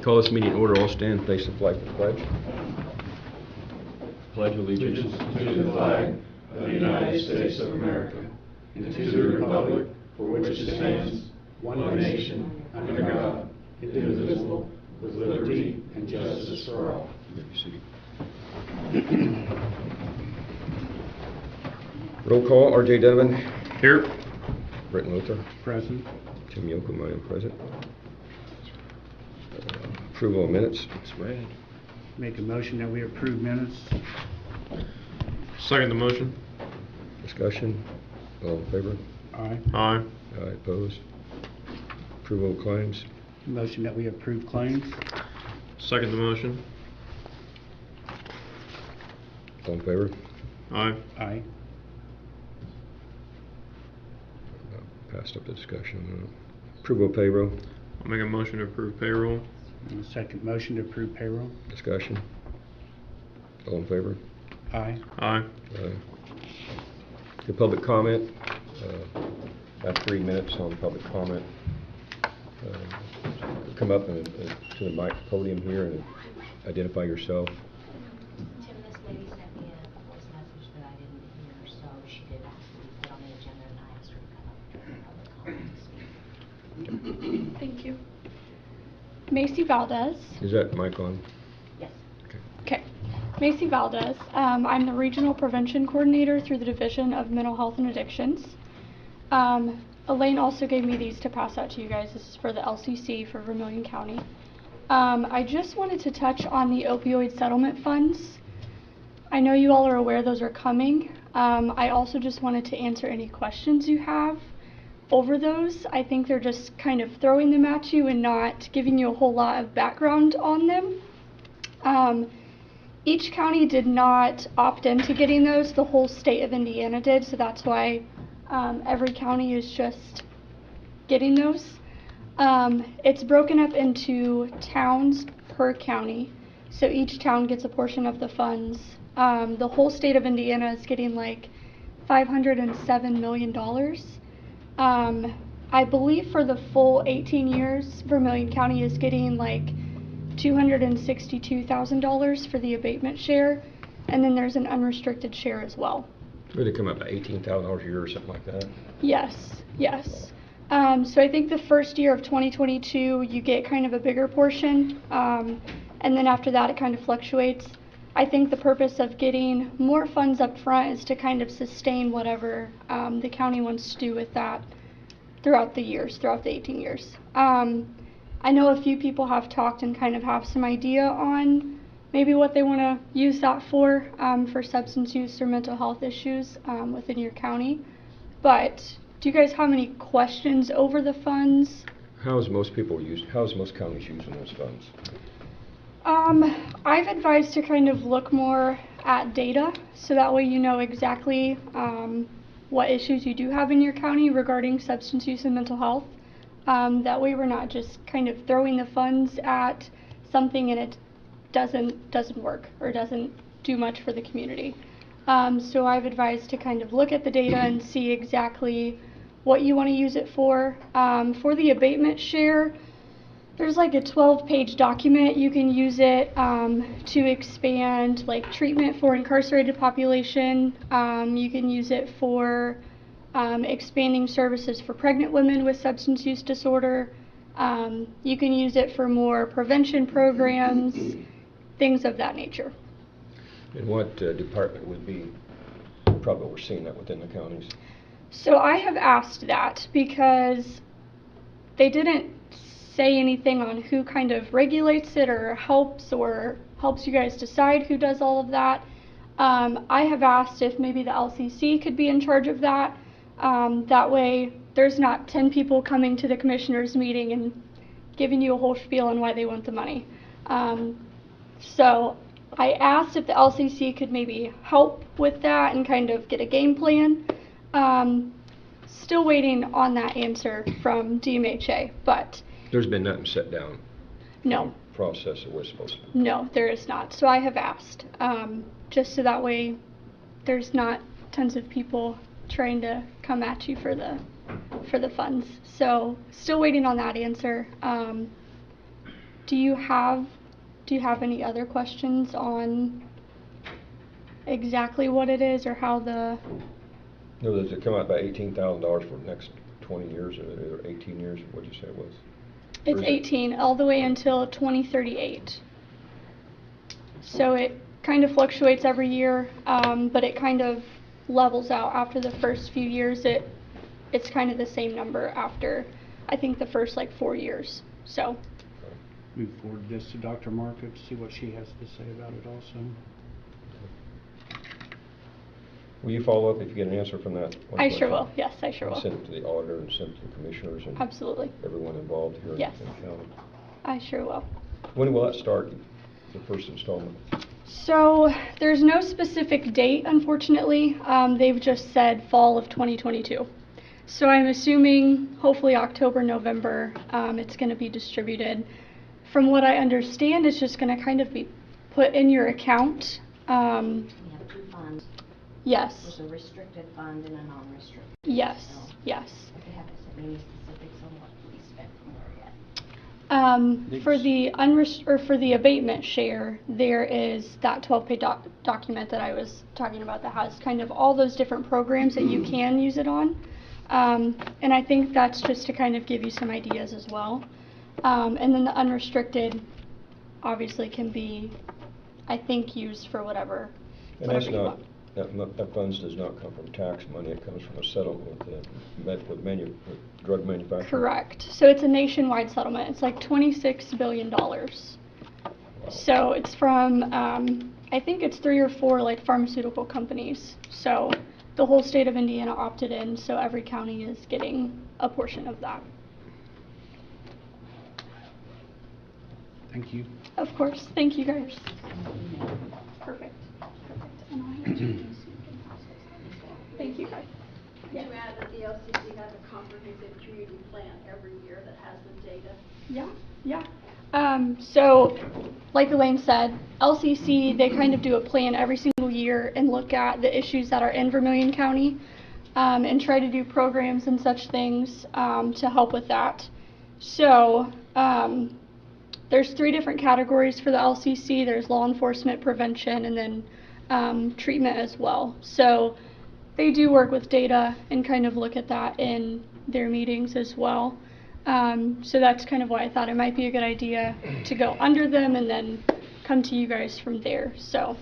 Call this meeting in order. All stand, face the flag for the pledge. Pledge allegiance to the flag of the United States of America and to the republic for which it stands, one nation, under God, indivisible, with liberty and justice for all. Roll call. R.J. Donovan. Here. Britton Luther. Present. Tim Yoakum, I am present. Approval of minutes. It's read. Make a motion that we approve minutes. Second the motion. Discussion. All in favor? Aye. Aye. Aye. Opposed? Approval of claims. Motion that we approve claims. Second the motion. All in favor? Aye. Aye. Passed up the discussion. Approval of payroll. I'll make a motion to approve payroll. And a second motion to approve payroll. Discussion. All in favor? Aye. Aye. The public comment. About 3 minutes on public comment. Come up to the mic podium here and identify yourself. Tim, this lady sent me a voice message that I didn't hear, so she did ask me to put on the agenda, and I asked her to come up during public comment to speak. Thank you. Macy Valdez. Is that mic on? Yes. Okay. Macy Valdez. I'm the Regional Prevention Coordinator through the Division of Mental Health and Addictions. Elaine also gave me these to pass out to you guys. This is for the LCC for Vermilion County. I just wanted to touch on the opioid settlement funds. I know you all are aware those are coming. I also just wanted to answer any questions you have over those. I think they're just kind of throwing them at you and not giving you a whole lot of background on them. Each county did not opt into getting those. The whole state of Indiana did, so that's why every county is just getting those. It's broken up into towns per county, so each town gets a portion of the funds. The whole state of Indiana is getting like $507 million. I believe for the full 18 years, Vermilion County is getting like $262,000 for the abatement share, and then there's an unrestricted share as well. Would it come up to $18,000 a year or something like that? Yes, yes. So I think the first year of 2022, you get kind of a bigger portion, and then after that it kind of fluctuates. I think the purpose of getting more funds up front is to kind of sustain whatever the county wants to do with that throughout the years, throughout the 18 years. I know a few people have talked and kind of have some idea on maybe what they want to use that for substance use or mental health issues within your county. But do you guys have any questions over the funds? How is most counties using those funds? I've advised to kind of look more at data, so that way you know exactly what issues you do have in your county regarding substance use and mental health. That way we're not just kind of throwing the funds at something and it doesn't work or doesn't do much for the community. So I've advised to kind of look at the data and see exactly what you want to use it for. For the abatement share, there's like a 12-page document. You can use it to expand like treatment for incarcerated population. You can use it for expanding services for pregnant women with substance use disorder. You can use it for more prevention programs, things of that nature. And what department would be probably overseeing that within the counties? So I have asked that because they didn't say anything on who kind of regulates it or helps you guys decide who does all of that. I have asked if maybe the LCC could be in charge of that. That way there's not 10 people coming to the commissioners meeting and giving you a whole spiel on why they want the money. So I asked if the LCC could maybe help with that and kind of get a game plan. Still waiting on that answer from DMHA, but There's been nothing set down. No. Process that we're supposed to. No, there is not. So I have asked, just so that way there's not tons of people trying to come at you for the funds. So still waiting on that answer. Do you have any other questions on exactly what it is or how the? No, does it come out about $18,000 for the next 20 years or 18 years? What did you say it was? Or It's is it- 18 all the way until 2038. So it kind of fluctuates every year, but it kind of levels out after the first few years. It's kind of the same number after, I think, the first like 4 years. So. Move forward this to Dr. Market to see what she has to say about it also. Will you follow up if you get an answer from that? one I sure question? will. Yes, I sure And will. send it to the auditor and send it to the commissioners and Absolutely. everyone involved here in Yes. the county. I sure will. When will that start, the first installment? So there's no specific date, unfortunately. They've just said fall of 2022. So I'm assuming hopefully October, November, it's going to be distributed. From what I understand, it's just going to kind of be put in your account. We have two funds. Yes. There's a restricted fund and a non-restricted. Yes. So Yes. they haven't said any specifics on what to be spent from where yet. For the abatement share, there is that 12-page document that I was talking about that has kind of all those different programs that you can use it on. And I think that's just to kind of give you some ideas as well. And then the unrestricted obviously can be, I think, used for whatever. And that's you not, want. that funds does not come from tax money, it comes from a settlement with drug manufacturers. Correct. So it's a nationwide settlement. It's like $26 billion. So it's from, I think it's 3 or 4 like pharmaceutical companies. So the whole state of Indiana opted in, so every county is getting a portion of that. Thank you. Of course. Thank you guys. Perfect. And I'll hand it to you so you can pass this on. Thank you guys. To add that the LCC has a comprehensive community plan every year that has the data. Yeah. So, like Elaine said, LCC, they kind of do a plan every single year and look at the issues that are in Vermilion County and try to do programs and such things to help with that. So, there's 3 different categories for the LCC. There's law enforcement, prevention, and then treatment as well. So, they do work with data and kind of look at that in their meetings as well. So that's kind of why I thought it might be a good idea to go under them and then come to you guys from there. So,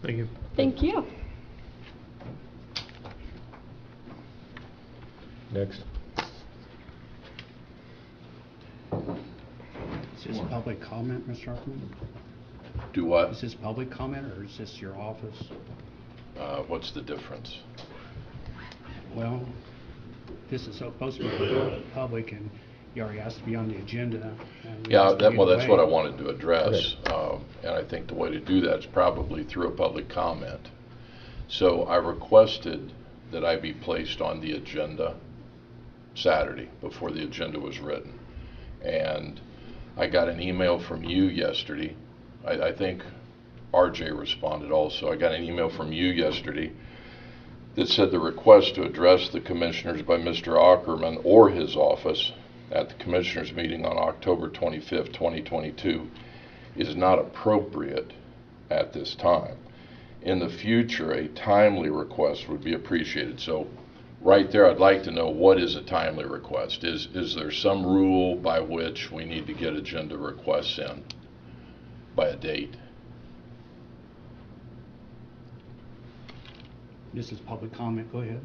Thank you. thank you. Next. Is this public comment, Mr. Hartman? Do what? Is this public comment or is this your office? What's the difference? Well, this is supposed to be for the public and you already asked to be on the agenda. and we Yeah, asked you well, to that's what I wait. wanted to address. And I think the way to do that is probably through a public comment. So I requested that I be placed on the agenda Saturday before the agenda was written. And I got an email from you yesterday. I think RJ responded also. I got an email from you yesterday that said the request to address the commissioners by Mr. Ackerman or his office at the commissioners meeting on October 25th, 2022 is not appropriate at this time. In the future, a timely request would be appreciated. So right there, I'd like to know, what is a timely request? Is there some rule by which we need to get agenda requests in by a date? This is public comment, go ahead.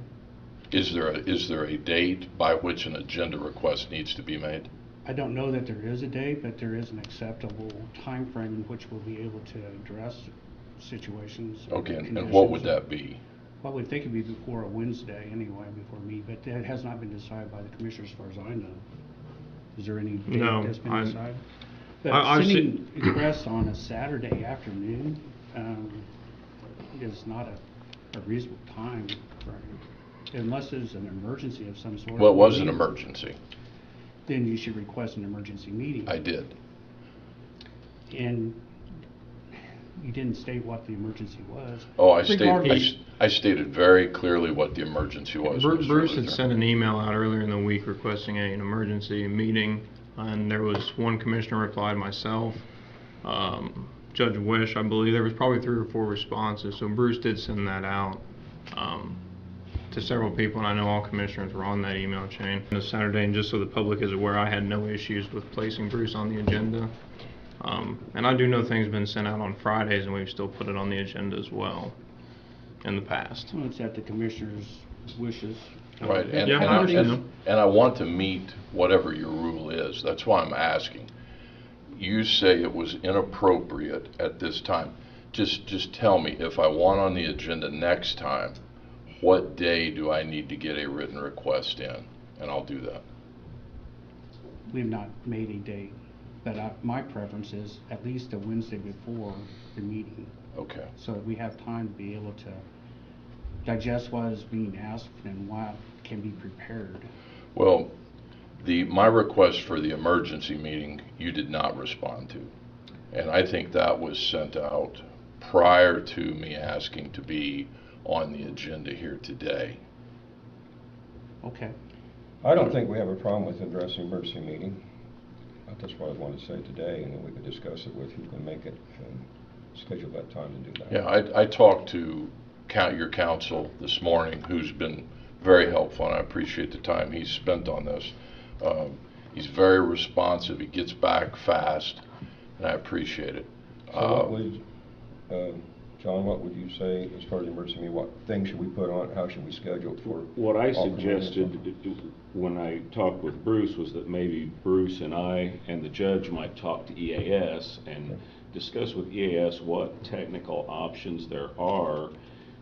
Is there a date by which an agenda request needs to be made? I don't know that there is a date, but there is an acceptable time frame in which we'll be able to address situations. or Okay, and conditions. what would that be? Well, we think it'd be before a Wednesday anyway, before me, but that has not been decided by the commissioners as far as I know. Is there any date No, that's been I'm- decided? But I've sending requests on a Saturday afternoon is not a reasonable time for, unless there's an emergency of some sort. Well, it was an emergency. Then you should request an emergency meeting. I did. And you didn't state what the emergency was. Oh, Regardless- I stated very clearly what the emergency was. Mr. Bruce had Luther. sent an email out earlier in the week requesting an emergency meeting and there was one commissioner replied, myself, Judge Wish, I believe. There was probably 3 or 4 responses, so Bruce did send that out to several people, and I know all commissioners were on that email chain. This Saturday, and just so the public is aware, I had no issues with placing Bruce on the agenda. And I do know things have been sent out on Fridays, and we've still put it on the agenda as well in the past. Well, it's at the commissioner's wishes. Right, and, Yeah, and, I I, understand. and I want to meet whatever your rule is. That's why I'm asking. You say it was inappropriate at this time. Just tell me, if I want on the agenda next time, what day do I need to get a written request in? And I'll do that. We've not made a date, but my preference is at least a Wednesday before the meeting, Okay. so that we have time to be able to digest what is being asked and what can be prepared. Well, my request for the emergency meeting, you did not respond to. And I think that was sent out prior to me asking to be on the agenda here today. Okay. I don't think we have a problem with addressing emergency meeting. That's what I wanted to say today, and then we could discuss it with you and make it and schedule that time to do that. Yeah, I talked to your counsel this morning, who's been very helpful, and I appreciate the time he's spent on this. He's very responsive, he gets back fast, and I appreciate it. So what would, John, what would you say as far as emergency meeting? What things should we put on? How should we schedule it for? What I all committees? suggested when I talked with Bruce was that maybe Bruce and I and the judge might talk to EAS and discuss with EAS what technical options there are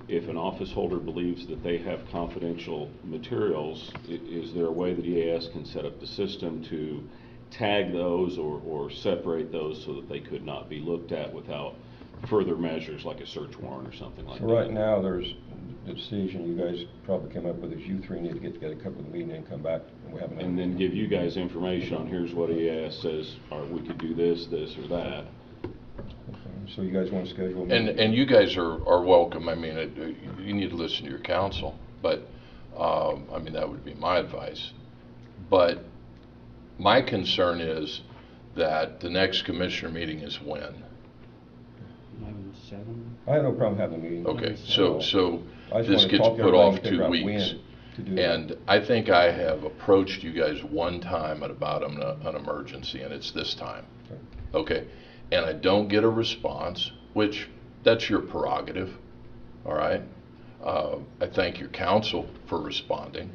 if an office holder believes that they have confidential materials. Is there a way that EAS can set up the system to tag those or separate those so that they could not be looked at without further measures like a search warrant or something like So that? right now, there's the decision you guys probably came up with is you three need to get together, couple of meetings, and come back, and we have another. And then give you guys information on here's what EAS says, or we could do this, this, or that. Okay. So you guys want to schedule a meeting? And you guys are welcome. I mean, you need to listen to your counsel, but I mean, that would be my advice. But my concern is that the next commissioner meeting is when? 11/7. I have no problem having a meeting. Okay, at so all. I just this wanna gets talk to put everybody off and figure 2 out weeks. when to do that. And I think I have approached you guys one time about an emergency, and it's this time. Okay, and I don't get a response, which that's your prerogative, all right? I thank your counsel for responding,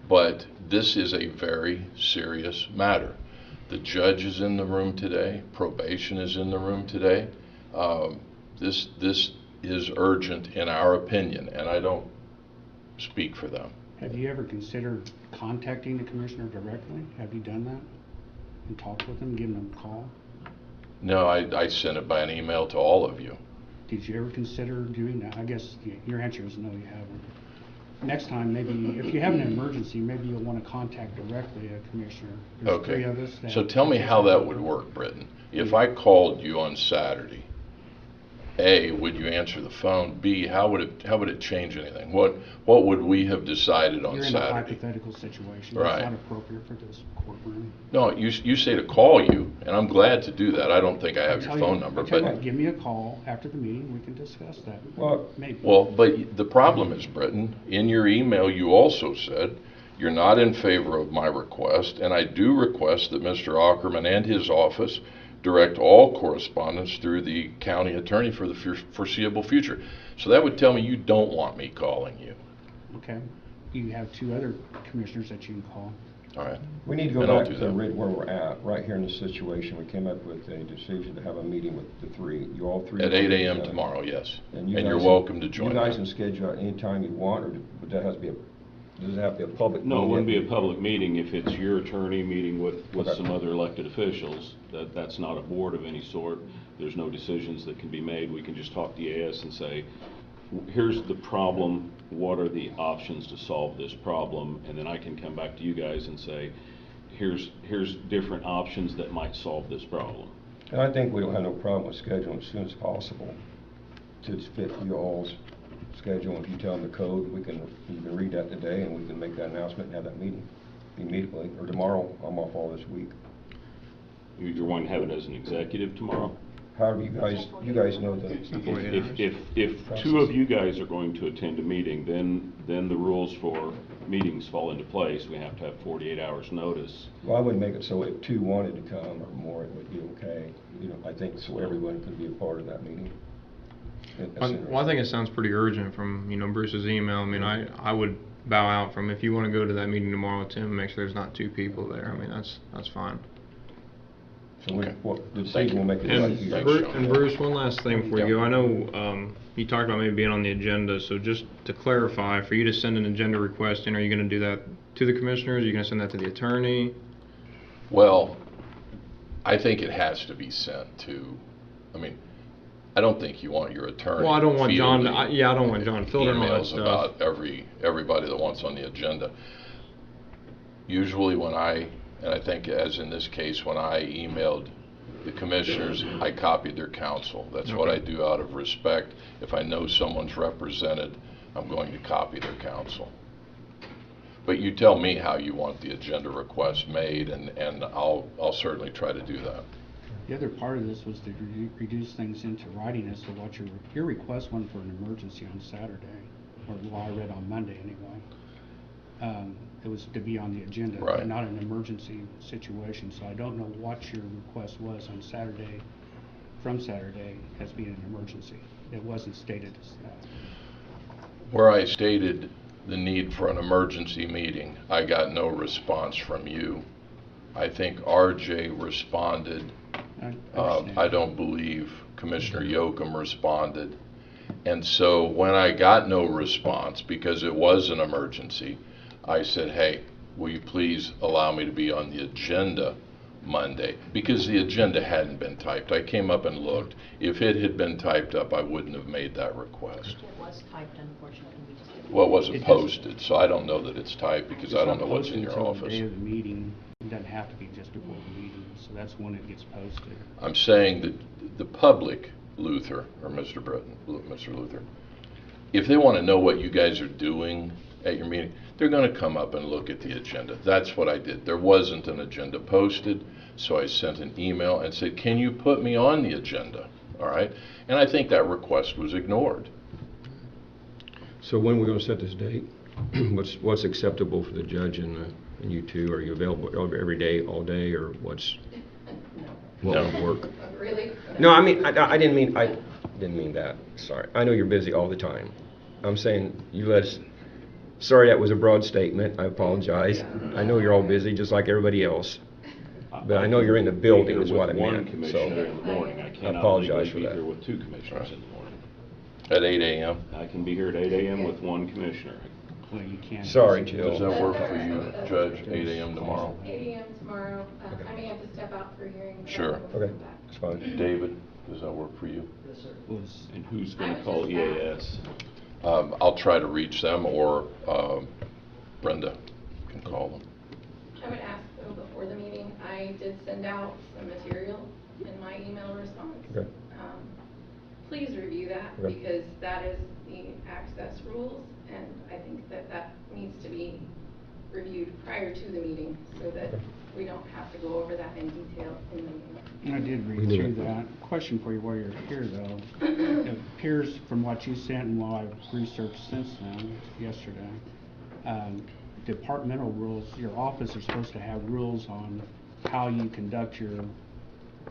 but this is a very serious matter. The judge is in the room today, probation is in the room today. This is urgent in our opinion, and I don't speak for them. Have you ever considered contacting the commissioner directly? Have you done that? And talked with him, given him a call? No, I sent it by an email to all of you. Did you ever consider doing that? I guess your answer is no, you haven't. Next time, maybe, if you have an emergency, maybe you'll want to contact directly a commissioner. There's 3 of us. So tell me how that would work, Britton. If I called you on Saturday, A, would you answer the phone? B, how would it change anything? What would we have decided on You're in a Saturday? hypothetical situation. Right. It's not appropriate for this courtroom. No, you say to call you, and I'm glad to do that. I don't think I have your phone number, I'll tell you but what, give me a call after the meeting, we can discuss that. Well, Maybe. but the problem is, Britton, in your email you also said you're not in favor of my request, and I do request that Mr. Ackerman and his office direct all correspondence through the county attorney for the foreseeable future. So that would tell me you don't want me calling you. Okay. You have 2 other commissioners that you can call. All right. we need to go And I'll back do to that. where we're at, right here in this situation. We came up with a decision to have a meeting with the 3. You all 3. At 8 a.m. tomorrow, yes. And you you're guys- welcome to join You guys that. can schedule it any time you want, or does that have to be does it have to be a public meeting? No, it wouldn't be a public meeting if it's your attorney meeting with Okay. some other elected officials. That's not a board of any sort. There's no decisions that can be made. We can just talk to EAS and say, here's the problem, what are the options to solve this problem? And then I can come back to you guys and say, here's different options that might solve this problem. And I think we don't have no problem with scheduling as soon as possible to fit you all's schedule. If you tell them the code, you can read that today, and we can make that announcement and have that meeting immediately, or tomorrow. I'm off all this week. You're wanting to have it as an executive tomorrow? However, you guys know the. If two of you guys are going to attend a meeting, then the rules for meetings fall into place. We have to have 48 hours notice. Well, I would make it so if two wanted to come or more, it would be okay. You know, I think so everyone could be a part of that meeting. Well, I think it sounds pretty urgent from, you know, Bruce's email. I mean, I would bow out from if you want to go to that meeting tomorrow, Tim, make sure there's not two people there. I mean, that's fine. So Okay. the decision will make it right here. And Bruce, one last thing before you go. I know you talked about maybe being on the agenda, so just to clarify, for you to send an agenda request in, are you going to do that to the commissioners? Are you going to send that to the attorney? Well, I think it has to be sent to, I mean, I don't think you want your attorney. Well, I don't want John. fielding I don't want John filtering all that emails stuff. about everybody that wants on the agenda. Usually when and I think as in this case, when I emailed the commissioners, I copied their counsel. That's what I do out of respect. If I know someone's represented, I'm going to copy their counsel. But you tell me how you want the agenda request made, and I'll certainly try to do that. The other part of this was to reduce things into writing as to what your request went for an emergency on Saturday, or well, I read on Monday anyway. It was to be on the agenda, Right. not an emergency situation. So I don't know what your request was on Saturday, from Saturday, as being an emergency. It wasn't stated as that. Where I stated the need for an emergency meeting, I got no response from you. I think RJ responded. I don't believe Commissioner Yoakum responded. And so when I got no response, because it was an emergency, I said, hey, will you please allow me to be on the agenda Monday? Because the agenda hadn't been typed. I came up and looked. If it had been typed up, I wouldn't have made that request. It was typed, unfortunately, we just didn't. Well, it wasn't It posted, so I don't know that it's typed because I don't know what's in your It's not office. posted until the day of the meeting. It doesn't have to be just before the meeting, so that's when it gets posted. I'm saying that the public, Luther, or Mr. Luther, if they want to know what you guys are doing at your meeting, they're going to come up and look at the agenda. That's what I did. There wasn't an agenda posted, so I sent an email and said, can you put me on the agenda? All right? And I think that request was ignored. So when we're going to set this date? What's acceptable for the judge and you two? Are you available every day, all day, or what would work? Really? No, I mean, I didn't mean that. Sorry. I know you're busy all the time. I'm saying you let us. Sorry, that was a broad statement. I apologize. I know you're all busy, just like everybody else. But I know you're in the building, is what I One meant. commissioner in So the morning. I cannot apologize legally for be that. here with two commissioners in the morning. At 8 a.m.? I can be here at 8 a.m. with one commissioner. Well, you can't. Sorry, Does Jill. that work for you, Judge, 8 a.m. tomorrow? 8 a.m. tomorrow. I may have to step out for a hearing. but Sure. I will Okay, come back. it's fine. David, does that work for you? And who's going to call EAS? I'll try to reach them, or Brenda can call them. I would ask though before the meeting, I did send out some material in my email response. Okay. Please review that Okay. because that is the access rules and I think that needs to be reviewed prior to the meeting so that we don't have to go over that in detail in the meeting. I did read We through did. that. Question for you while you're here, though. It appears from what you sent and what I've researched since then, yesterday, departmental rules, your office is supposed to have rules on how you conduct your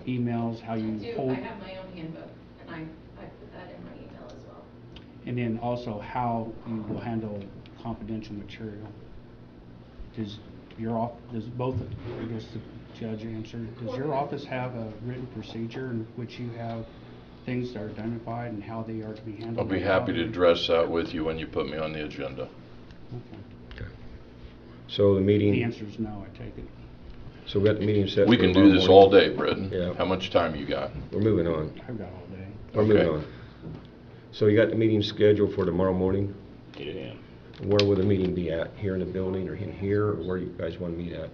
emails, how you I hold, have my own handbook and I put that in my email as well. and then also how you will handle confidential material. Does both, I guess the judge answered, does your office have a written procedure in which you have things that are identified and how they are to be handled? I'll be happy to address that with you when you put me on the agenda. Okay. Okay. So the meeting. The answer is no, I take it. So we got the meeting set. We for can do tomorrow this morning. all day, Britton. Yeah. How much time you got? We're moving on. I've got all day. We're moving Okay. on. So you got the meeting scheduled for tomorrow morning? 8 a.m. Where will the meeting be at? Here in the building or in here, or where you guys want to meet at?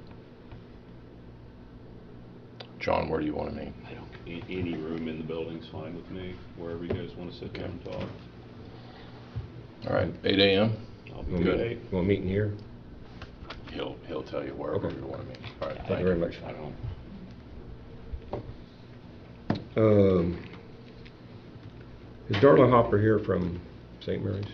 John, where do you want to meet? I don't, any room in the building's fine with me, wherever you guys want to sit down and talk. All right, 8 a.m.? I'll be We'll good. meet, we'll meet in here? He'll tell you wherever Okay. you want to meet. All right, Thank you very much. I don't, Is Darla Hopper here from St. Mary's?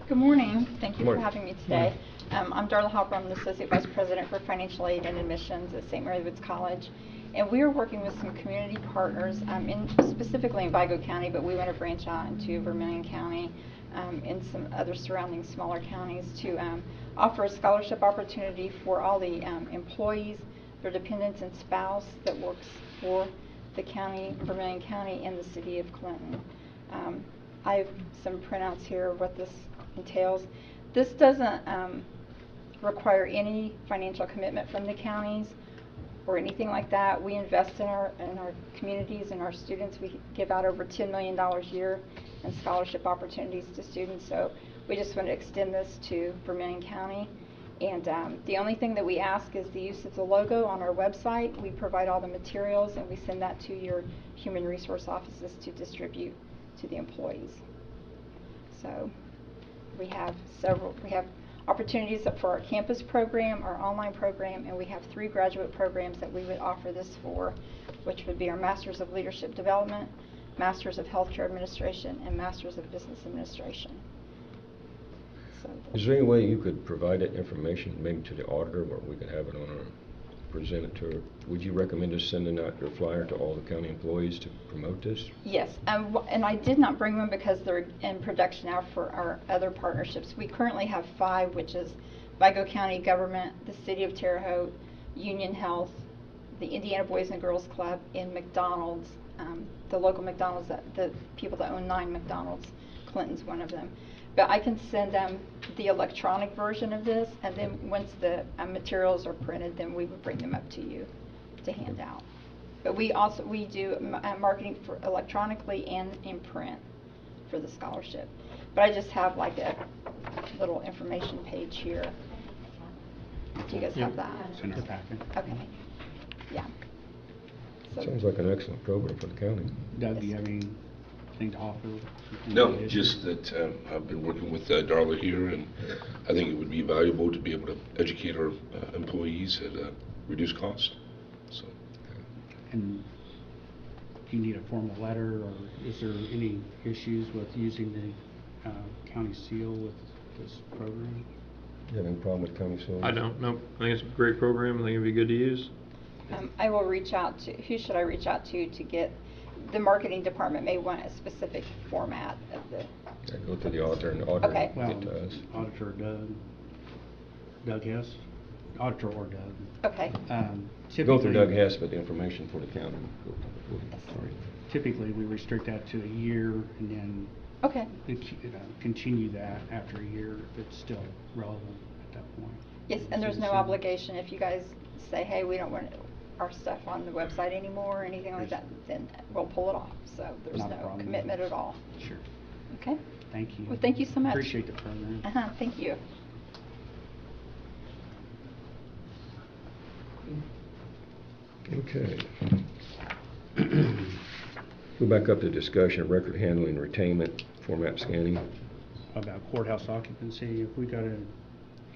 Good morning. Thank you for Morning. having me today. I'm Darla Hopper. I'm the Associate Vice President for Financial Aid and Admissions at St. Mary Woods College. And we are working with some community partners, specifically in Vigo County, but we want to branch out into Vermilion County and some other surrounding smaller counties to offer a scholarship opportunity for all the employees, their dependents and spouse that works for the county, Vermilion County, and the city of Clinton. I have some printouts here of what this entails. This doesn't require any financial commitment from the counties or anything like that. We invest in our communities and our students. We give out over $10 million a year in scholarship opportunities to students. So we just want to extend this to Vermilion County. And the only thing that we ask is the use of the logo on our website. We provide all the materials and we send that to your human resource offices to distribute to the employees. So we have opportunities for our campus program, our online program, and we have 3 graduate programs that we would offer this for, which would be our Masters of Leadership Development, Masters of Healthcare Administration, and Masters of Business Administration. So Is there any way you could provide that information maybe to the auditor where we could have it on our, present it to her? Would you recommend us sending out your flyer to all the county employees to promote this? Yes, and I did not bring them because they're in production now for our other partnerships. We currently have 5, which is Vigo County Government, the City of Terre Haute, Union Health, the Indiana Boys and Girls Club, and McDonald's, the local McDonald's, the people that own 9 McDonald's. Clinton's one of them. But I can send them the electronic version of this, and then once the materials are printed, then we would bring them up to you to hand out. But we do marketing for electronically and in print for the scholarship. But I just have like a little information page here. Do you guys have that? It's in our packet. Okay. Yeah. So Sounds like an excellent program for the county. Doug, do you have anything to offer? No, just that I've been working with Darla here, and I think it would be valuable to be able to educate our employees at a reduced cost. So, And do you need a formal letter, or is there any issues with using the county seal with this program? You have any problem with county soil? I don't, nope. I think it's a great program. I think it'd be good to use. I will reach out to, who should I reach out to get, the marketing department may want a specific format of the. Yeah, go to the auditor, and the auditor Okay. will get to us. Auditor Doug Hess, auditor or Doug. Okay. Go through Doug Hess, but the information for the county. Sorry. Typically, we restrict that to a year and then Okay. continue that after a year if it's still relevant at that point. Yes, and there's no So- obligation if you guys say, hey, we don't want our stuff on the website anymore or anything like that, then we'll pull it off. So there's Not a no problem. commitment at all. Sure. Okay? Thank you. Well, thank you so much. Appreciate the program. Thank you. Okay. Go back up to discussion, record handling, retainment, format scanning. About courthouse occupancy, if we got Yeah,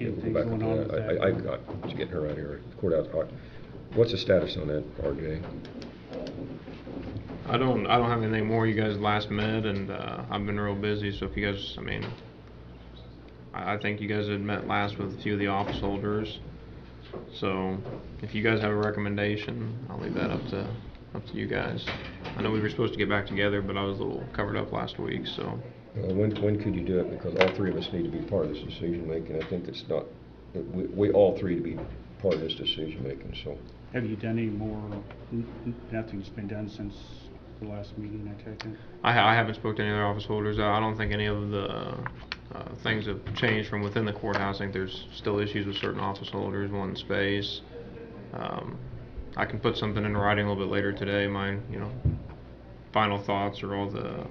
we'll anything go back going up on to with that. that. I got to get her out here. Courthouse. What's the status on that, RJ? I don't have anything more. You guys last met, and I've been real busy. So if you guys, I mean, I think you guys had met last with a few of the office holders. So if you guys have a recommendation, I'll leave that up to you guys. I know we were supposed to get back together, but I was a little covered up last week. So When could you do it? Because all 3 of us need to be part of this decision making. I think it's not, we all 3 to be part of this decision making, so. Have you done any more, nothing's been done since the last meeting, I take it? I haven't spoken to any other office holders. I don't think any of the things have changed from within the courthouse. I think there's still issues with certain office holders wanting space. I can put something in writing a little bit later today, my final thoughts or all the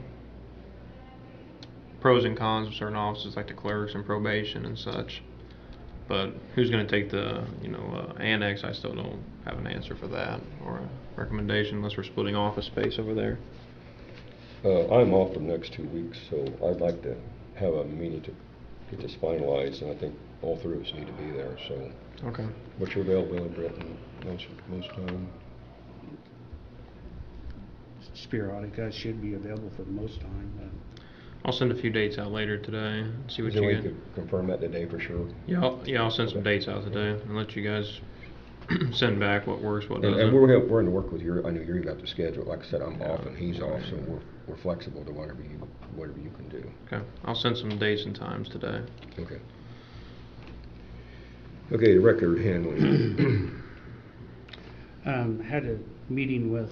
pros and cons of certain offices like the clerks and probation and such. But who's going to take the annex? I still don't have an answer for that or a recommendation unless we're splitting office space over there. I'm off for the next 2 weeks, so I'd like to have a meeting to get this finalized, and I think all three of us need to be there, so. Okay. What's your availability, Britton, most time? Sporadic, I should be available for most time, I'll send a few dates out later today, see what Is there a way you you get. could confirm that today for sure? Yeah, I'll send some dates out today and let you guys send back what works, what doesn't. And we're going to work with your, I know you got the schedule, like I said, I'm off and he's off, so we're flexible to whatever you can do. Okay, I'll send some dates and times today. Okay. Okay, the record handling. Had a meeting with,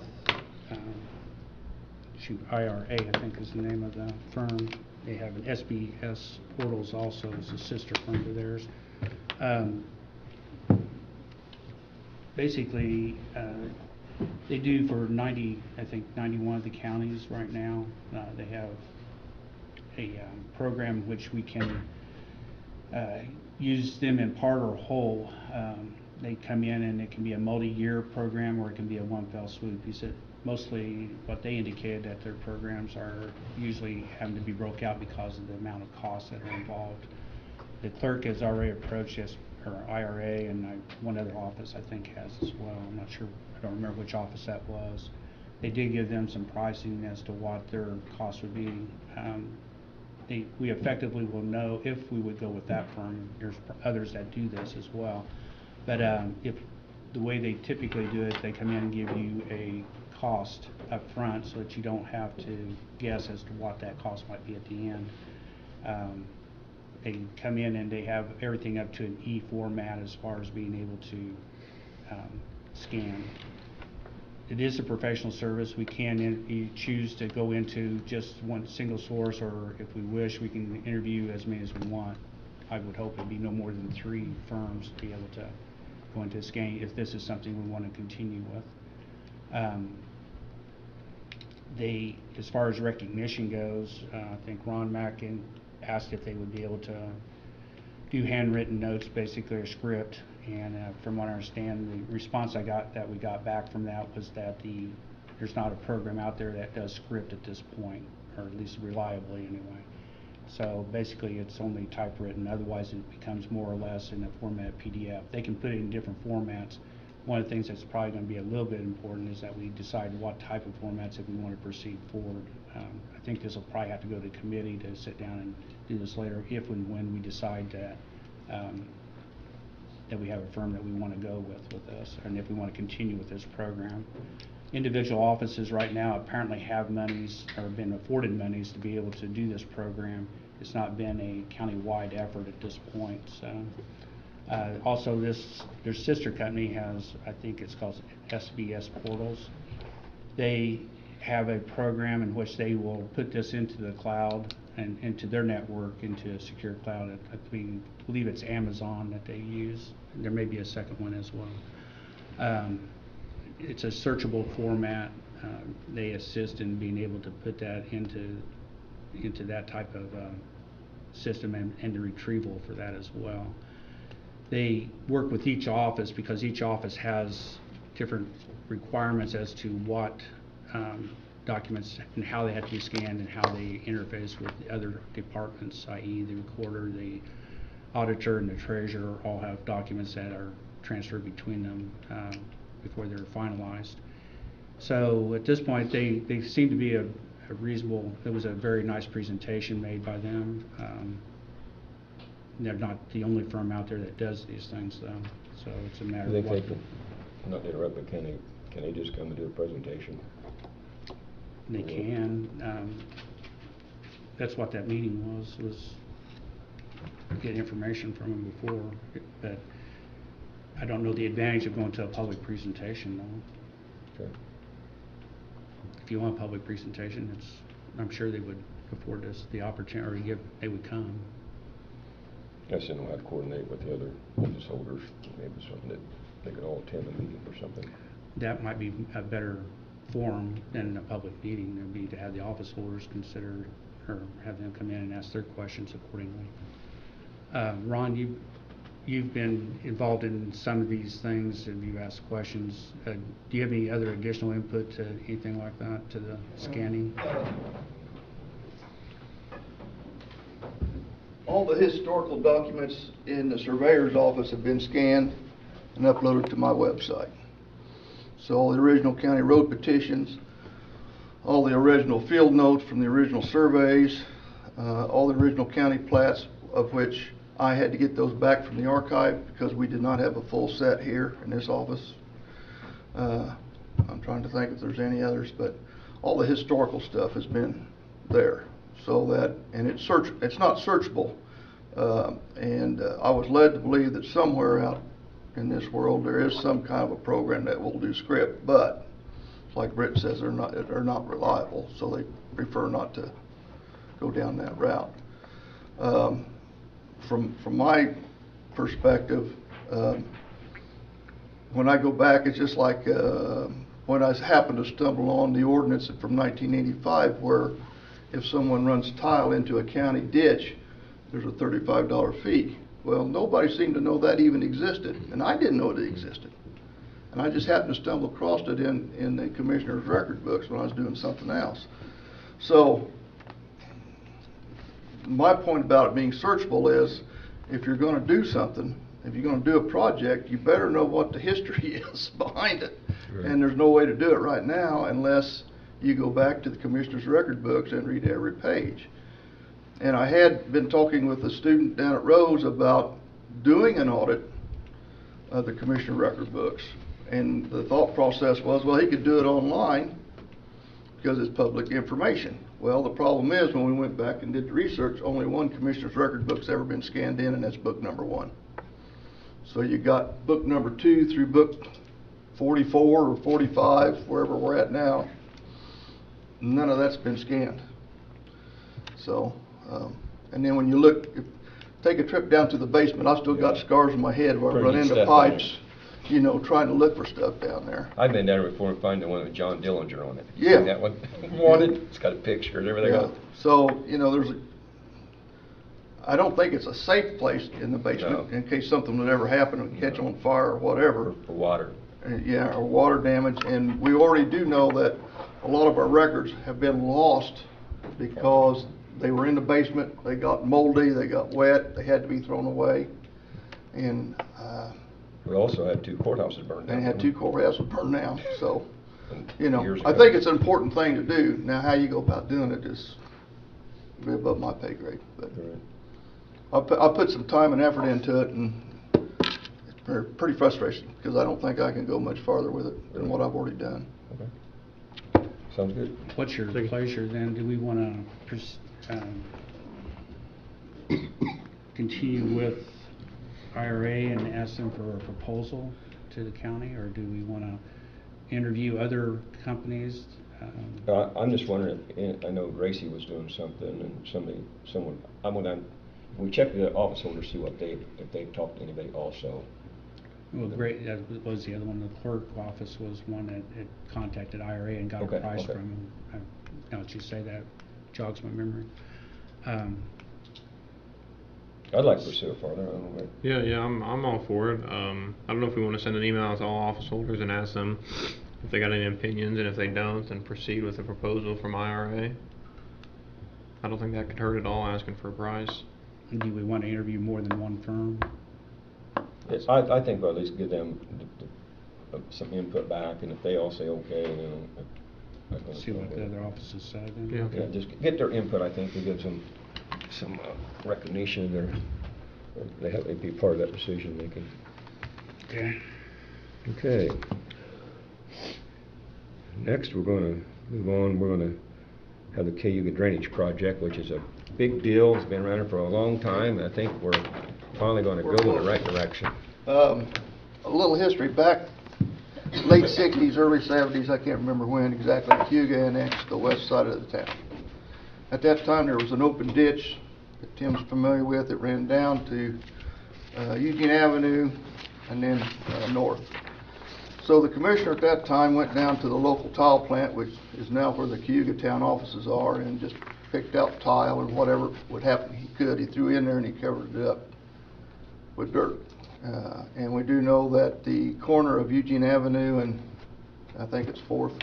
IRA, I think is the name of the firm. They have an SBS Portals also, it's a sister firm to theirs. Basically, they do for 91 of the counties right now. They have a program which we can use them in part or whole. They come in and it can be a multi-year program or it can be a one fell swoop. He said mostly what they indicated that their programs are usually having to be broke out because of the amount of costs that are involved. The clerk has already approached us, her IRA, and one other office I think has as well. I'm not sure, I don't remember which office that was. They did give them some pricing as to what their costs would be. We effectively will know if we would go with that firm. There's others that do this as well. But if the way they typically do it, they come in and give you a cost up front so that you don't have to guess as to what that cost might be at the end. They come in and they have everything up to an E format as far as being able to scan. It is a professional service. We can choose to go into just one single source, or if we wish, we can interview as many as we want. I would hope it'd be no more than 3 firms to be able to go into scanning if this is something we want to continue with. As far as recognition goes, I think Ron Mackin asked if they would be able to do handwritten notes, basically a script. And from what I understand, the response we got back from that was that there's not a program out there that does script at this point, or at least reliably anyway. So basically it's only typewritten, otherwise it becomes more or less in the format PDF. They can put it in different formats. One of the things that's probably going to be a little bit important is that we decide what type of formats if we want to proceed forward. I think this will probably have to go to committee to sit down and do this later if and when we decide that that we have a firm that we want to go with us, and if we want to continue with this program. Individual offices right now apparently have monies or been afforded monies to be able to do this program. It's not been a county-wide effort at this point. So, also their sister company has, I think it's called SBS Portals. They have a program in which they will put this into the cloud and into their network, into a secure cloud. I believe it's Amazon that they use. There may be a second one as well. It's a searchable format. They assist in being able to put that into that type of system and the retrieval for that as well. They work with each office because each office has different requirements as to what documents and how they have to be scanned and how they interface with the other departments, i.e. the recorder, the auditor, and the treasurer all have documents that are transferred between them before they're finalized. So at this point, they seem to be a reasonable, it was a very nice presentation made by them. They're not the only firm out there that does these things though, so it's a matter of what. Not to interrupt, but can they just come and do a presentation? They can. That's what that meeting was get information from them before, but I don't know the advantage of going to a public presentation though. Okay. If you want a public presentation, I'm sure they would afford us the opportunity, or they would come. I just didn't know how to coordinate with the other office holders. Maybe something that they could all attend a meeting or something. That might be a better forum than a public meeting. It would be to have the office holders consider, or have them come in and ask their questions accordingly. Ron, you've been involved in some of these things and you've asked questions. Do you have any other additional input to anything like that, to the scanning? all the historical documents in the surveyor's office have been scanned and uploaded to my website. So all the original county road petitions, all the original field notes from the original surveys, all the original county plats, of which I had to get those back from the archive because we did not have a full set here in this office. I'm trying to think if there's any others, but all the historical stuff has been there. So that, and it's not searchable. I was led to believe that somewhere out in this world there is some kind of a program that will do script, but like Britt says, they're not reliable, so they prefer not to go down that route. From my perspective, when I go back, it's just like when I happened to stumble on the ordinance from 1985, where if someone runs tile into a county ditch, there's a $35 fee. Well, nobody seemed to know that even existed, and I didn't know it existed. And I just happened to stumble across it in the commissioner's record books when I was doing something else. So my point about it being searchable is, if you're going to do something, if you're going to do a project, you better know what the history is behind it. Right. And there's no way to do it right now unless you go back to the commissioner's record books and read every page. And I had been talking with a student down at Rose about doing an audit of the commissioner record books. And the thought process was, well, he could do it online because it's public information. Well, the problem is, when we went back and did the research, only one commissioner's record book's ever been scanned in, and that's book number 1. So you got book number 2 through book 44 or 45, wherever we're at now. None of that's been scanned. So, and then when you look, take a trip down to the basement, I've still got scars on my head where I run into pipes, you know, trying to look for stuff down there. I've been down there before and find the one with John Dillinger on it. Yeah. See that one? Wanted. It's got a picture and everything else. So, you know, I don't think it's a safe place in the basement, no, in case something would ever happen and catch on fire or whatever. For water. Yeah, or water damage. And we already do know that a lot of our records have been lost because they were in the basement, they got moldy, they got wet, they had to be thrown away. And we also had 2 courthouses burned down. And had 2 courthouses burned down. So, you know, I think it's an important thing to do. Now, how you go about doing it is above my pay grade. But I put some time and effort into it, and it's pretty frustrating because I don't think I can go much farther with it than what I've already done. Okay. Sounds good. What's your pleasure then? Do we want to continue with IRA and ask them for a proposal to the county, or do we want to interview other companies? I'm just wondering, I know Gracie was doing something, and someone, we checked the office holders, see if they've talked to anybody also. Well, great. That was the other one. The clerk office was one that had contacted IRA and got a price from them. Now that you say that, jogs my memory. I'd like to pursue it farther. I don't know. Yeah, I'm all for it. I don't know if we want to send an email out to all office holders and ask them if they got any opinions, and if they don't, then proceed with a proposal from IRA. I don't think that could hurt at all, asking for a price. Do we want to interview more than one firm? Yes, I think we'll at least give them some input back, and if they all say okay, then see what the other offices say then. Yeah, just get their input. I think to give them some recognition. They'd be part of that decision making. Okay. Okay. Next, we're going to move on. We're going to have the Cayuga drainage project, which is a big deal. It's been running for a long time, and I think we're finally going to go in the right direction. A little history. Back late 60s, early 70s, I can't remember when exactly, Cayuga annexed the west side of the town. At that time, there was an open ditch that Tim's familiar with. It ran down to Eugene Avenue and then north. So the commissioner at that time went down to the local tile plant, which is now where the Cayuga town offices are, and just picked out tile and whatever would happen he could. He threw in there and he covered it up with dirt. And we do know that the corner of Eugene Avenue and I think it's 4th,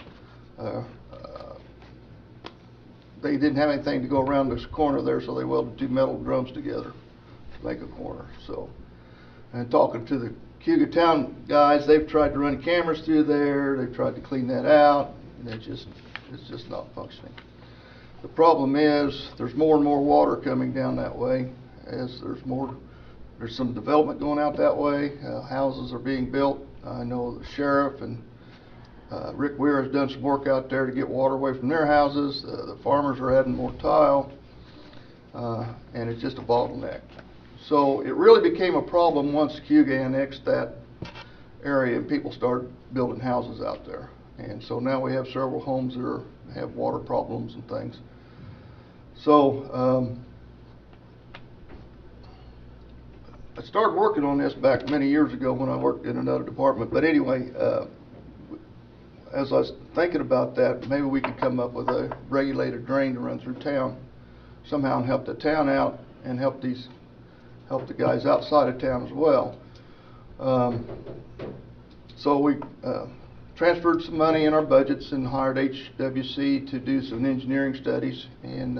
they didn't have anything to go around this corner there, so they welded 2 metal drums together to make a corner. So, and talking to the Cayuga Town guys, they've tried to run cameras through there, they've tried to clean that out, and it's just not functioning. The problem is there's more and more water coming down that way as there's some development going out that way. Houses are being built. I know the sheriff and Rick Weir has done some work out there to get water away from their houses. The farmers are adding more tile, and it's just a bottleneck. So it really became a problem once Cayuga annexed that area and people started building houses out there. And so now we have several homes that have water problems and things. So I started working on this back many years ago when I worked in another department. But anyway, as I was thinking about that, maybe we could come up with a regulated drain to run through town somehow and help the town out and help the guys outside of town as well. So we transferred some money in our budgets and hired HWC to do some engineering studies, and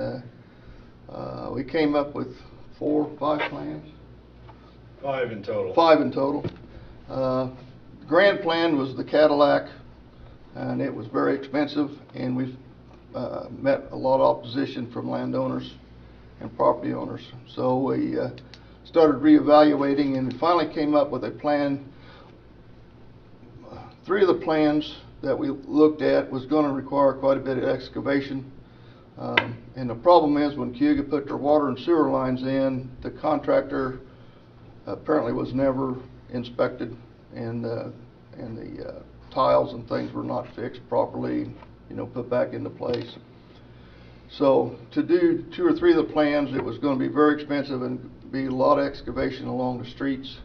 we came up with 4 or 5 plans. 5 in total. 5 in total. Grand plan was the Cadillac, and it was very expensive, and we've met a lot of opposition from landowners and property owners. So we started reevaluating and finally came up with a plan. 3 of the plans that we looked at was going to require quite a bit of excavation. And the problem is when Cayuga put their water and sewer lines in, the contractor apparently was never inspected, and the tiles and things were not fixed properly, put back into place. So to do 2 or 3 of the plans, it was going to be very expensive and be a lot of excavation along the streets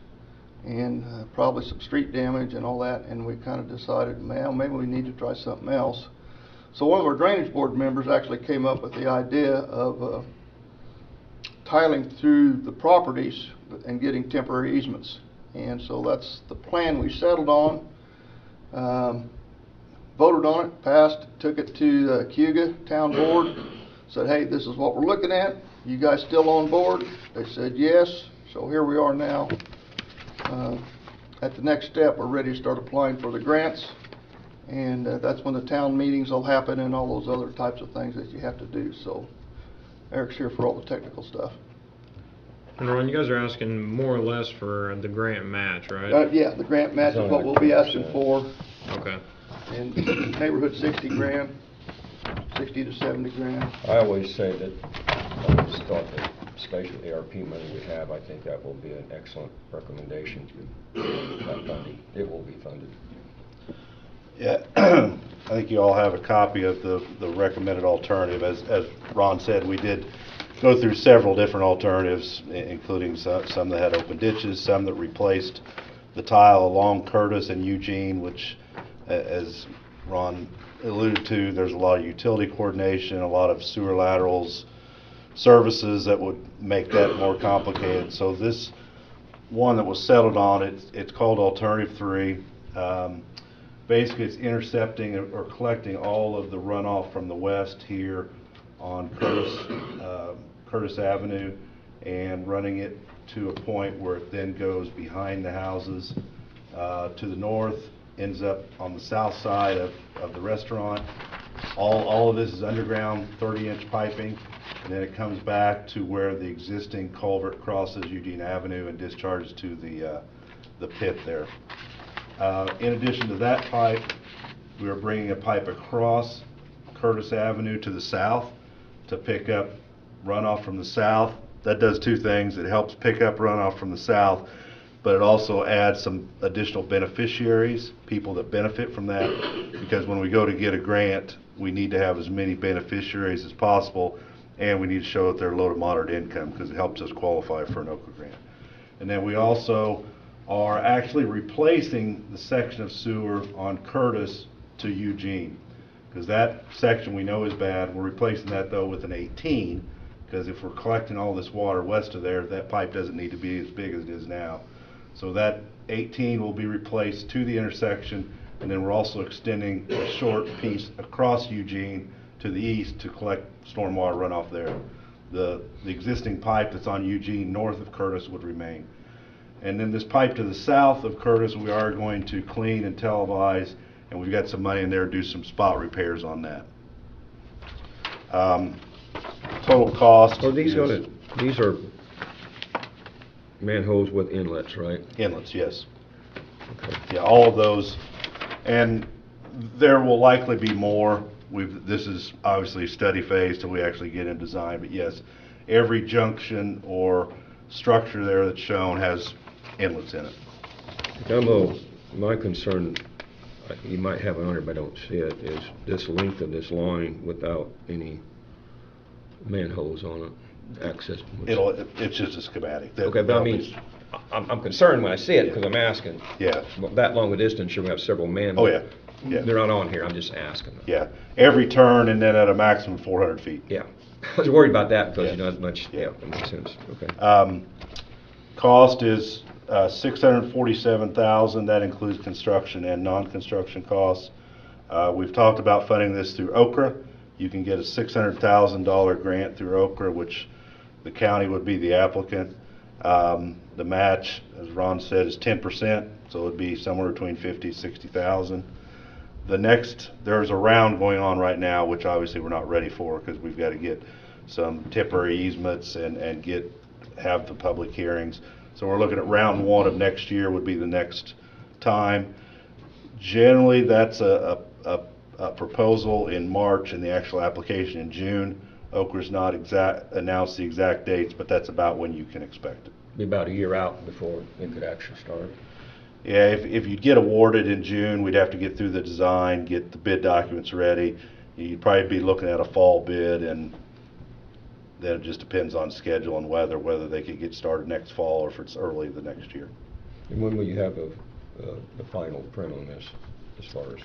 and probably some street damage and all that, and we kind of decided, man, maybe we need to try something else. So one of our drainage board members actually came up with the idea of tiling through the properties and getting temporary easements. And so that's the plan we settled on, voted on it, passed, took it to the Cayuga Town Board, said, hey, this is what we're looking at. You guys still on board? They said yes. So here we are now. At the next step, we're ready to start applying for the grants, and that's when the town meetings will happen and all those other types of things that you have to do. So Eric's here for all the technical stuff. And Ron, you guys are asking more or less for the grant match, right? Yeah, the grant match is what we'll be asking for. Okay. In neighborhood 60 grand, 60 to 70 grand. I always say that I just thought that special ARP money we have, I think that will be an excellent recommendation to that funding. It will be funded. Yeah, I think you all have a copy of the recommended alternative. As Ron said, we did go through several different alternatives, including some that had open ditches, some that replaced the tile along Curtis and Eugene, which, as Ron alluded to, there's a lot of utility coordination, a lot of sewer laterals, services that would make that more complicated. So this one that was settled on, it's called Alternative 3. Basically, it's intercepting or collecting all of the runoff from the west here on Curtis Avenue and running it to a point where it then goes behind the houses to the north, ends up on the south side of the restaurant. All of this is underground 30-inch piping, and then it comes back to where the existing culvert crosses Eugene Avenue and discharges to the pit there. In addition to that pipe, we are bringing a pipe across Curtis Avenue to the south to pick up runoff from the south. That does 2 things. It helps pick up runoff from the south, but it also adds some additional beneficiaries, people that benefit from that, because when we go to get a grant, we need to have as many beneficiaries as possible, and we need to show that they're low to moderate income because it helps us qualify for an OCA grant. And then we also are actually replacing the section of sewer on Curtis to Eugene, because that section we know is bad. We're replacing that though with an 18, because if we're collecting all this water west of there, that pipe doesn't need to be as big as it is now. So that 18 will be replaced to the intersection, and then we're also extending a short piece across Eugene to the east to collect stormwater runoff there. The existing pipe that's on Eugene north of Curtis would remain. And then this pipe to the south of Curtis, we are going to clean and televise, and we've got some money in there to do some spot repairs on that. Total cost. Are these is- these are manholes with inlets, right? Inlets, yes. Okay. Yeah, all of those. And there will likely be more. This is obviously study phase till we actually get in design, but yes, every junction or structure there that's shown has inlets in it. My concern, you might have it on here, but I don't see it, is this length of this line without any manholes on it, access. It's just a schematic. Okay, but I mean, I'm concerned when I see it, because I'm asking. Yeah. That long a distance, you're gonna have several manholes. Oh, yeah. Yeah. They're not on here, I'm just asking. Yeah, every turn and then at a maximum 400 feet. Yeah, I was worried about that because Yeah. you know, as much, yeah, that makes sense, okay. Cost is $647,000. That includes construction and non-construction costs. We've talked about funding this through Okra. You can get a $600,000 grant through Okra, which the county would be the applicant. The match, as Ron said, is 10%, so it would be somewhere between $50,000 and $60,000. There's a round going on right now, which obviously we're not ready for because we've got to get some temporary easements and have the public hearings. So we're looking at round 1 of next year would be the next time. Generally, that's a proposal in March and the actual application in June. Okra's not announced the exact dates, but that's about when you can expect it. Be about a year out before it could actually start. Yeah, if you get awarded in June, we'd have to get through the design, get the bid documents ready. You'd probably be looking at a fall bid, and then it just depends on schedule and weather, whether they could get started next fall or if it's early the next year. And when will you have the final print on this, as far as?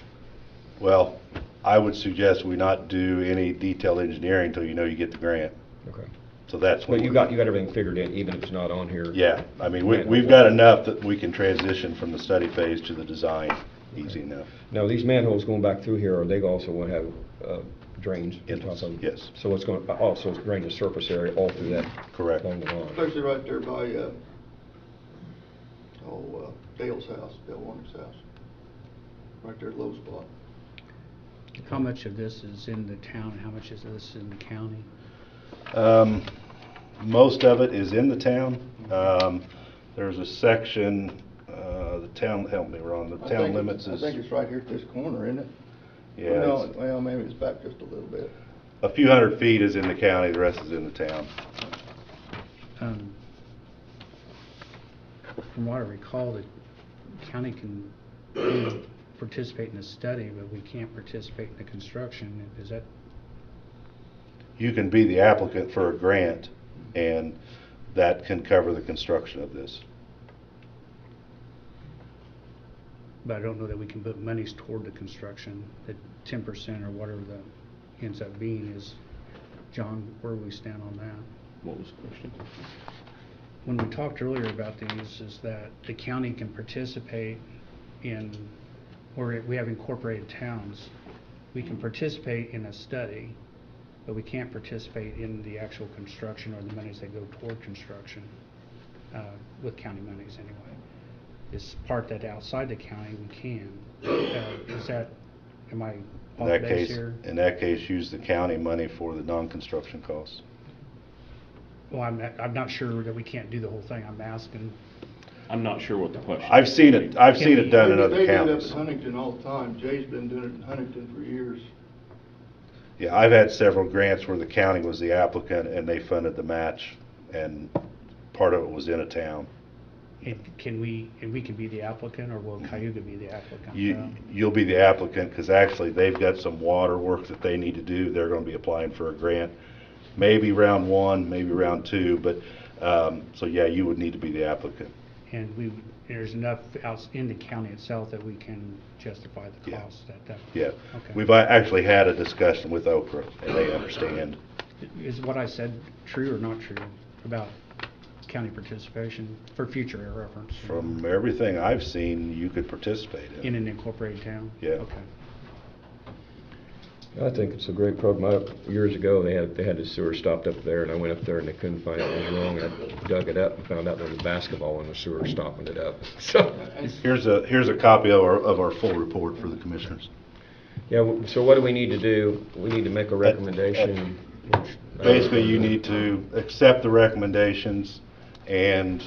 Well, I would suggest we not do any detailed engineering until you know you get the grant. Okay. So that's when But you got everything figured in, even if it's not on here? Yeah, I mean, we've got enough that we can transition from the study phase to the design easy enough. Now, these manholes going back through here, are they also going to have drains on top of them? Yes. So it's going to also drain the surface area all through that? Correct. Along the line? Especially right there by, Dale's house, Dale Warner's house. Right there, low spot. How much of this is in the town, and how much is this in the county? Most of it is in the town. There's a section, the town, help me, Ron, the town limits is. I think it's right here at this corner, isn't it? Yeah. Well, maybe it's back just a little bit. A few hundred feet is in the county, the rest is in the town. From what I recall, the county can participate in the study, but we can't participate in the construction. Is that? You can be the applicant for a grant, and that can cover the construction of this. But I don't know that we can put monies toward the construction, that 10% or whatever that ends up being is. John, where do we stand on that? What was the question? When we talked earlier about these, is that the county can participate in, where we have incorporated towns, we can participate in a study, but we can't participate in the actual construction or the monies that go toward construction, with county monies anyway. This part that outside the county we can. Is that, am I off base here? In that case, use the county money for the non-construction costs. Well, I'm not sure that we can't do the whole thing. I'm asking. I'm not sure what the question is. I've seen it done in other They do that counties. in Huntington all the time. Jay's been doing it in Huntington for years. Yeah, I've had several grants where the county was the applicant and they funded the match, and part of it was in a town. And we can be the applicant, or will Cayuga be the applicant? You'll be the applicant, because actually they've got some water work that they need to do. They're going to be applying for a grant, maybe round 1, maybe round 2, but so yeah, you would need to be the applicant. And there's enough out in the county itself that we can justify the cost at that point? Yeah, Okay. we've actually had a discussion with Okra, and they understand. Is what I said true or not true about county participation for future reference? From everything I've seen, you could participate in. In an incorporated town? Yeah. Okay. I think it's a great program. Years ago, they had the sewer stopped up there, and I went up there and they couldn't find out what was wrong. I dug it up and found out there was a basketball in the sewer stopping it up. So, Here's a copy of our full report for the commissioners. yeah, so what do we need to do? We need to make a recommendation. Basically, you need to accept the recommendations and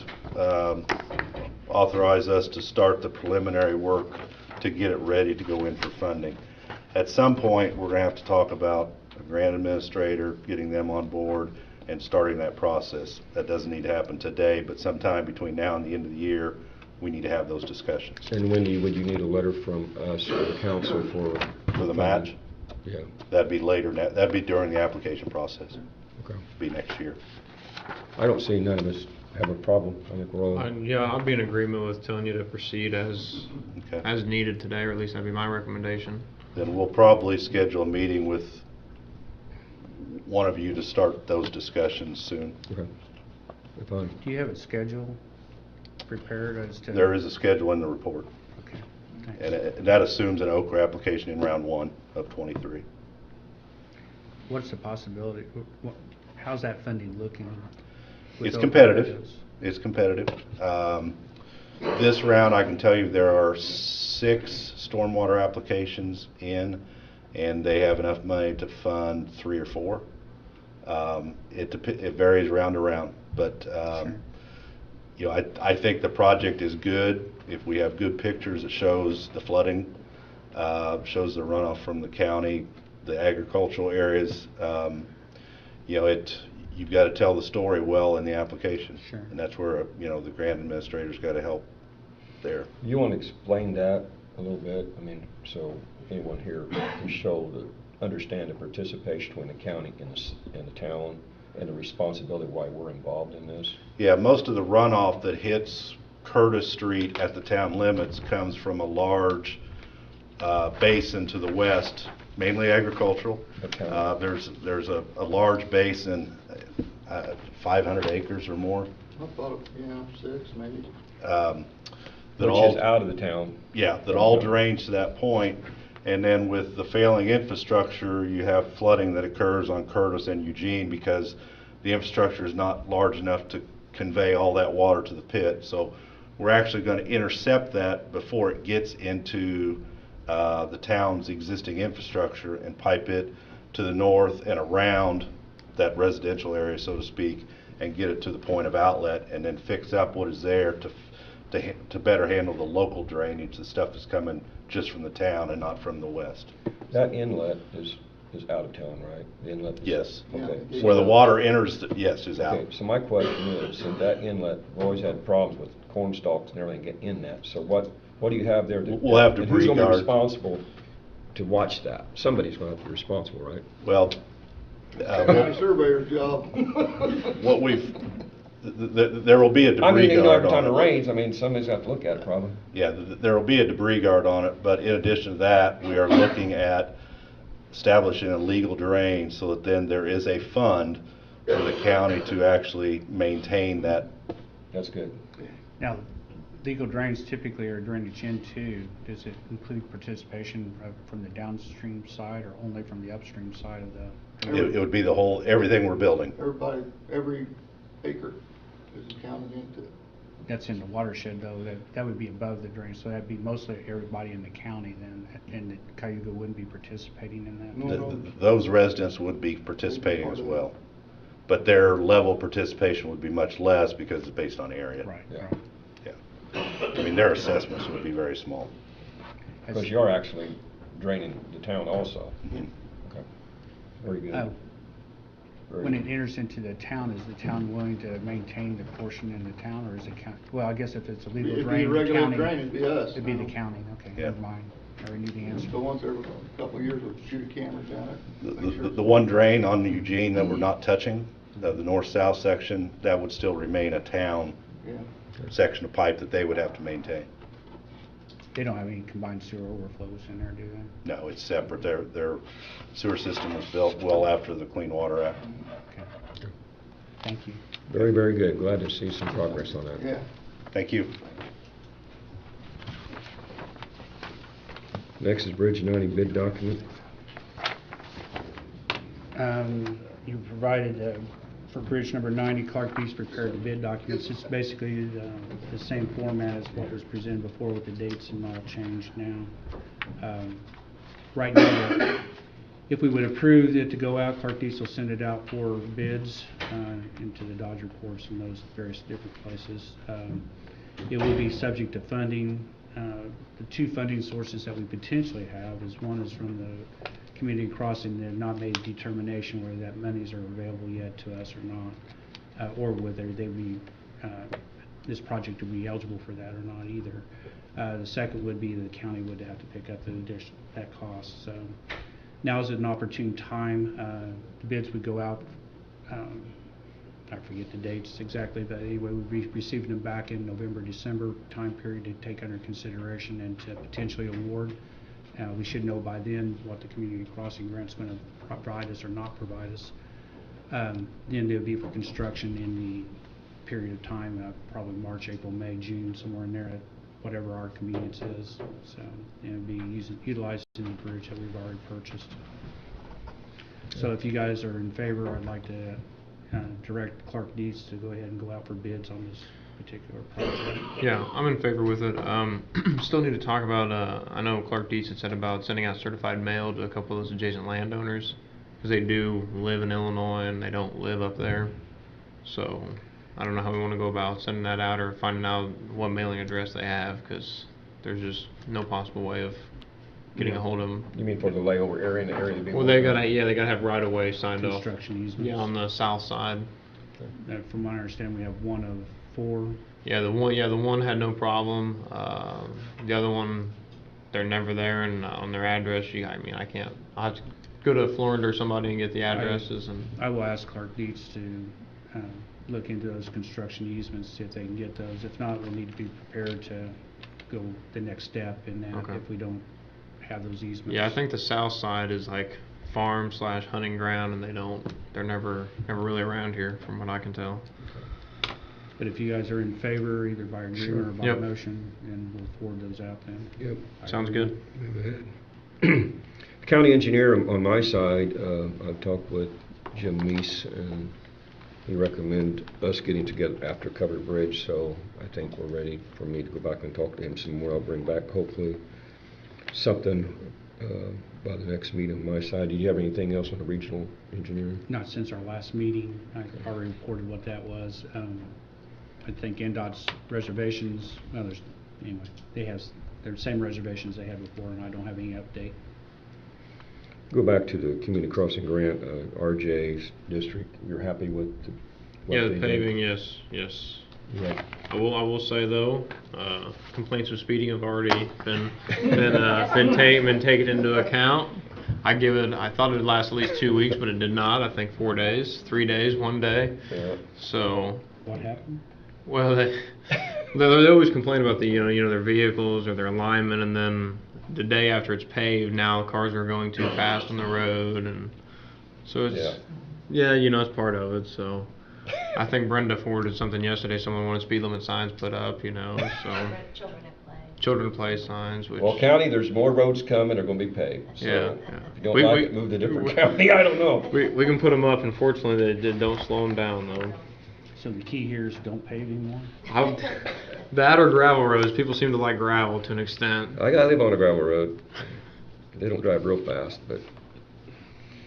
authorize us to start the preliminary work to get it ready to go in for funding. At some point, we're going to have to talk about a grant administrator, getting them on board, and starting that process. That doesn't need to happen today, but sometime between now and the end of the year, we need to have those discussions. And when would you need a letter from us or the council For the match? Yeah. That'd be later. That'd be during the application process. Okay. Be next year. I don't see none of us have a problem. I think we're all. Yeah, I'd be in agreement with telling you to proceed as Okay. needed today, or at least that'd be my recommendation. Then we'll probably schedule a meeting with one of you to start those discussions soon. Okay. Fine. Do you have a schedule prepared as to? There is a schedule in the report, Okay, thanks. and that assumes an Okra application in round 1 of 23. What's the possibility, how's that funding looking? with It's those competitive. areas? It's competitive. This round, I can tell you there are 6 stormwater applications in, and they have enough money to fund 3 or 4. It varies round to round, but Sure. you know, I think the project is good. If we have good pictures, it shows the flooding, shows the runoff from the county, the agricultural areas. You know, you've got to tell the story well in the application. Sure. And that's where, you know, the grant administrator's got to help there. You want to explain that a little bit? I mean, so anyone here can understand the participation between the county and the town and the responsibility why we're involved in this? Yeah, most of the runoff that hits Curtis Street at the town limits comes from a large basin to the west, mainly agricultural. Okay. There's a large basin, 500 acres or more. I thought, 6 maybe. That Which is out of the town. Yeah, that all drains to that point. And then with the failing infrastructure, you have flooding that occurs on Curtis and Eugene because the infrastructure is not large enough to convey all that water to the pit. So we're actually going to intercept that before it gets into the town's existing infrastructure and pipe it to the north and around that residential area, so to speak, and get it to the point of outlet, and then fix up what is there to better handle the local drainage, the stuff that's coming just from the town and not from the west. That inlet is out of town, right? The inlet? Yes. Okay. Yeah. Where the water enters, yes, is out. Okay, so my question is, so that inlet, we've always had problems with corn stalks and everything get in that. So what do you have there? We'll have and debris who's going to be guard. responsible to watch that? Somebody's going to have to be responsible, right? Well, County surveyor's job. what we've, there will be a I mean, debris you know, guard every time it on it. rains, I mean, somebody's got to look at it probably. Yeah, there will be a debris guard on it, but in addition to that, we are looking at establishing a legal drain so that then there is a fund for the county to actually maintain that. That's good. Now, legal drains typically are drainage into, does it include participation from the downstream side or only from the upstream side of the? It would be the whole, everything we're building. Everybody, every acre is counted into it. That's in the watershed though, that would be above the drain, so that'd be mostly everybody in the county then, and that Cayuga wouldn't be participating in that? No. Those residents would be participating as well, but their level of participation would be much less because it's based on area. Right, Yeah. right. Yeah. I mean, their assessments would be very small. Because you are actually draining the town also. Mhm. Okay. Very good. Oh. Very When good. it enters into the town, is the town willing to maintain the portion in the town, or is it county? Well, I guess if it's a legal It'd be drain, the regular county. drain, it'd be us. It'd be the county, okay, Yeah. never mind. I already knew the answer. So once every couple of years, we'll shoot a camera down it. make sure The one drain on the Eugene that we're not touching, the north-south section, that would still remain a town Yeah. section of pipe that they would have to maintain. They don't have any combined sewer overflows in there, do they? No, it's separate. Their sewer system was built well after the Clean Water Act. Okay. Thank you. Very, very good. Glad to see some progress on that. Yeah. Thank you. Next is Bridge 90 bid document. You provided, for bridge number 90, Clark Beach prepared the bid documents. It's basically the same format as what was presented before with the dates and all changed now. Right now, if we would approve it to go out, Clark Beach will send it out for bids into the Dodge reports and those various different places. It will be subject to funding. The two funding sources that we potentially have is one is from the community crossing. They've not made a determination whether that monies are available yet to us or not, or whether they be this project would be eligible for that or not either. The second would be the county would have to pick up that cost. So now is an opportune time. The bids would go out. I forget the dates exactly, but anyway, we'll be receiving them back in November, December time period to take under consideration and to potentially award. We should know by then what the community crossing grant's going to provide us or not provide us. Then they'll be for construction in the period of time, probably March, April, May, June, somewhere in there at whatever our convenience is. So it'll be utilizing the bridge that we've already purchased. So if you guys are in favor, I'd like to direct Clark Deeds to go ahead and go out for bids on this particular project. Yeah, I'm in favor with it. Still need to talk about, I know Clark Deeds had said about sending out certified mail to a couple of those adjacent landowners, because they do live in Illinois and they don't live up there. So I don't know how we want to go about sending that out or finding out what mailing address they have, because there's just no possible way of getting a hold of them. You mean for the layover area and the area to be? Well, they gotta have right of way signed off. Construction easements. Yeah, on the south side. From what I understand, we have one of 4. Yeah, the one had no problem. The other one, they're never there, and on their address, I can't. I'll have to go to Florida or somebody and get the addresses. I will ask Clark Deeds to look into those construction easements, see if they can get those. If not, we'll need to be prepared to go the next step in that. Okay. If we don't have those easements. Yeah, I think the south side is like farm/hunting ground, and they're never really around here, from what I can tell. But if you guys are in favor, either by agreement or by Yep. motion, then we'll forward those out then. Yep. Sounds good. County engineer on my side, I've talked with Jim Meese, and he recommended us getting together after Covered Bridge, so I think we're ready for me to go back and talk to him some more. I'll bring back hopefully something by the next meeting on my side. Do you have anything else on the regional engineering? Not since our last meeting. I already reported what that was. I think NDOT's reservations, well, they have their same reservations they had before, and I don't have any update. Go back to the community crossing grant, RJ's district. You're happy with what Yeah, they the did? paving, yes. Yeah. I will say though, complaints of speeding have already been taken into account. I thought it would last at least 2 weeks, but it did not. I think 4 days, 3 days, 1 day. Yeah. So. What happened? Well, they always complain about their vehicles or their alignment, and then the day after it's paved, now cars are going too fast on the road, and so it's it's part of it. So I think Brenda forwarded something yesterday. Someone wanted speed limit signs put up, so children at play signs. Which, Well, county, there's more roads coming. They're going to be paved. So Yeah. if you don't like it, move to a different county. I don't know. We can put them up. Unfortunately, they don't slow them down though. So the key here is don't pave anymore? That or gravel roads. People seem to like gravel to an extent. I live on a gravel road. They don't drive real fast, but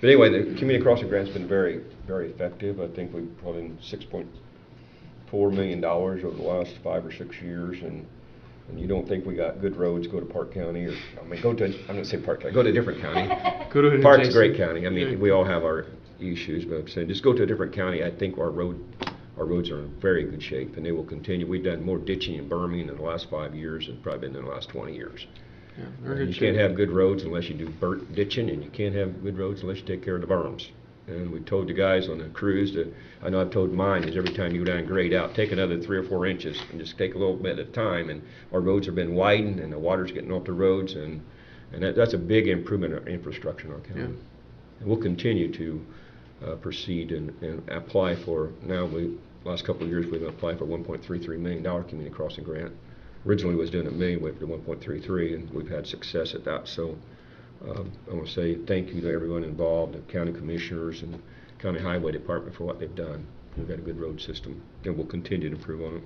anyway, the community crossing grant's been very, very effective. I think we've put in $6.4 million over the last 5 or 6 years, and you don't think we got good roads, go to Park County, or I'm going to say Park County, go to a different county. Park's a great county. I mean, we all have our issues, but I'm saying just go to a different county. I think our roads are in very good shape, and they will continue. We've done more ditching and berming in the last 5 years than probably been in the last 20 years. Yeah, You can't have good roads unless you do ditching, and you can't have good roads unless you take care of the berms. And we told the guys on the crews I know I've told mine, is every time you go down and grade out, take another 3 or 4 inches and just take a little bit at a time. And our roads have been widened, and the water's getting off the roads, and that's a big improvement in our infrastructure in our county. Yeah. And we'll continue to proceed and apply for, last couple of years we've applied for $1.33 million community crossing grant. Originally was doing $1 million, went to 1.33, and we've had success at that. So I want to say thank you to everyone involved, the county commissioners and county highway department for what they've done. We've got a good road system, and we'll continue to improve on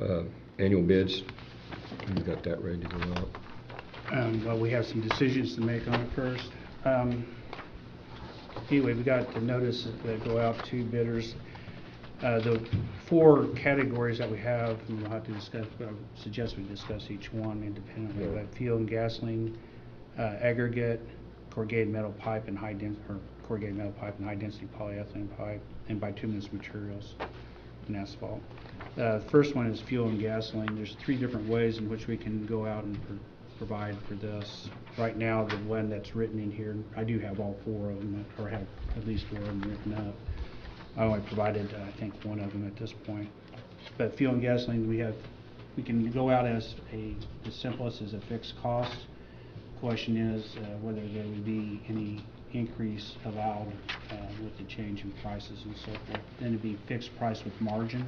it. Annual bids, you got that ready to go out? Well, we have some decisions to make on it first. Anyway, we got the notice that go out to bidders. The 4 categories that we have, and we'll have to discuss, but I suggest we discuss each one independently. We have fuel and gasoline, aggregate, corrugated metal pipe and high density polyethylene pipe, and bituminous materials and asphalt. First one is fuel and gasoline. There's 3 different ways in which we can go out and provide for this. Right now, the one that's written in here, I do have all 4 of them, or have at least 4 of them written up. I only provided, I think, 1 of them at this point. But fuel and gasoline, we can go out as simple as a fixed cost. Question is whether there would be any increase allowed with the change in prices and so forth. Then it'd be fixed price with margin.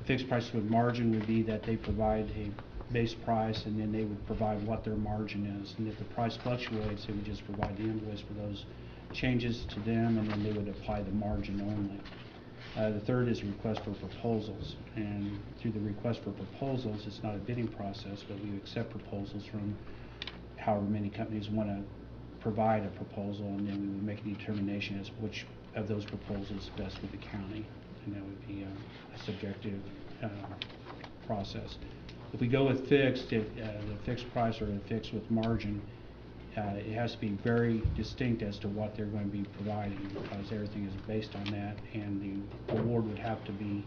Fixed price with margin would be that they provide a base price, and then they would provide what their margin is. And if the price fluctuates, they would just provide the invoice for those changes to them, and then they would apply the margin only. The third is request for proposals, and through the request for proposals, it's not a bidding process, but we accept proposals from however many companies want to provide a proposal, and then we would make a determination as which of those proposals best for the county, and that would be a subjective process. If we go with fixed, the fixed price or the fixed with margin, it has to be very distinct as to what they're going to be providing, because everything is based on that, and the award would have to be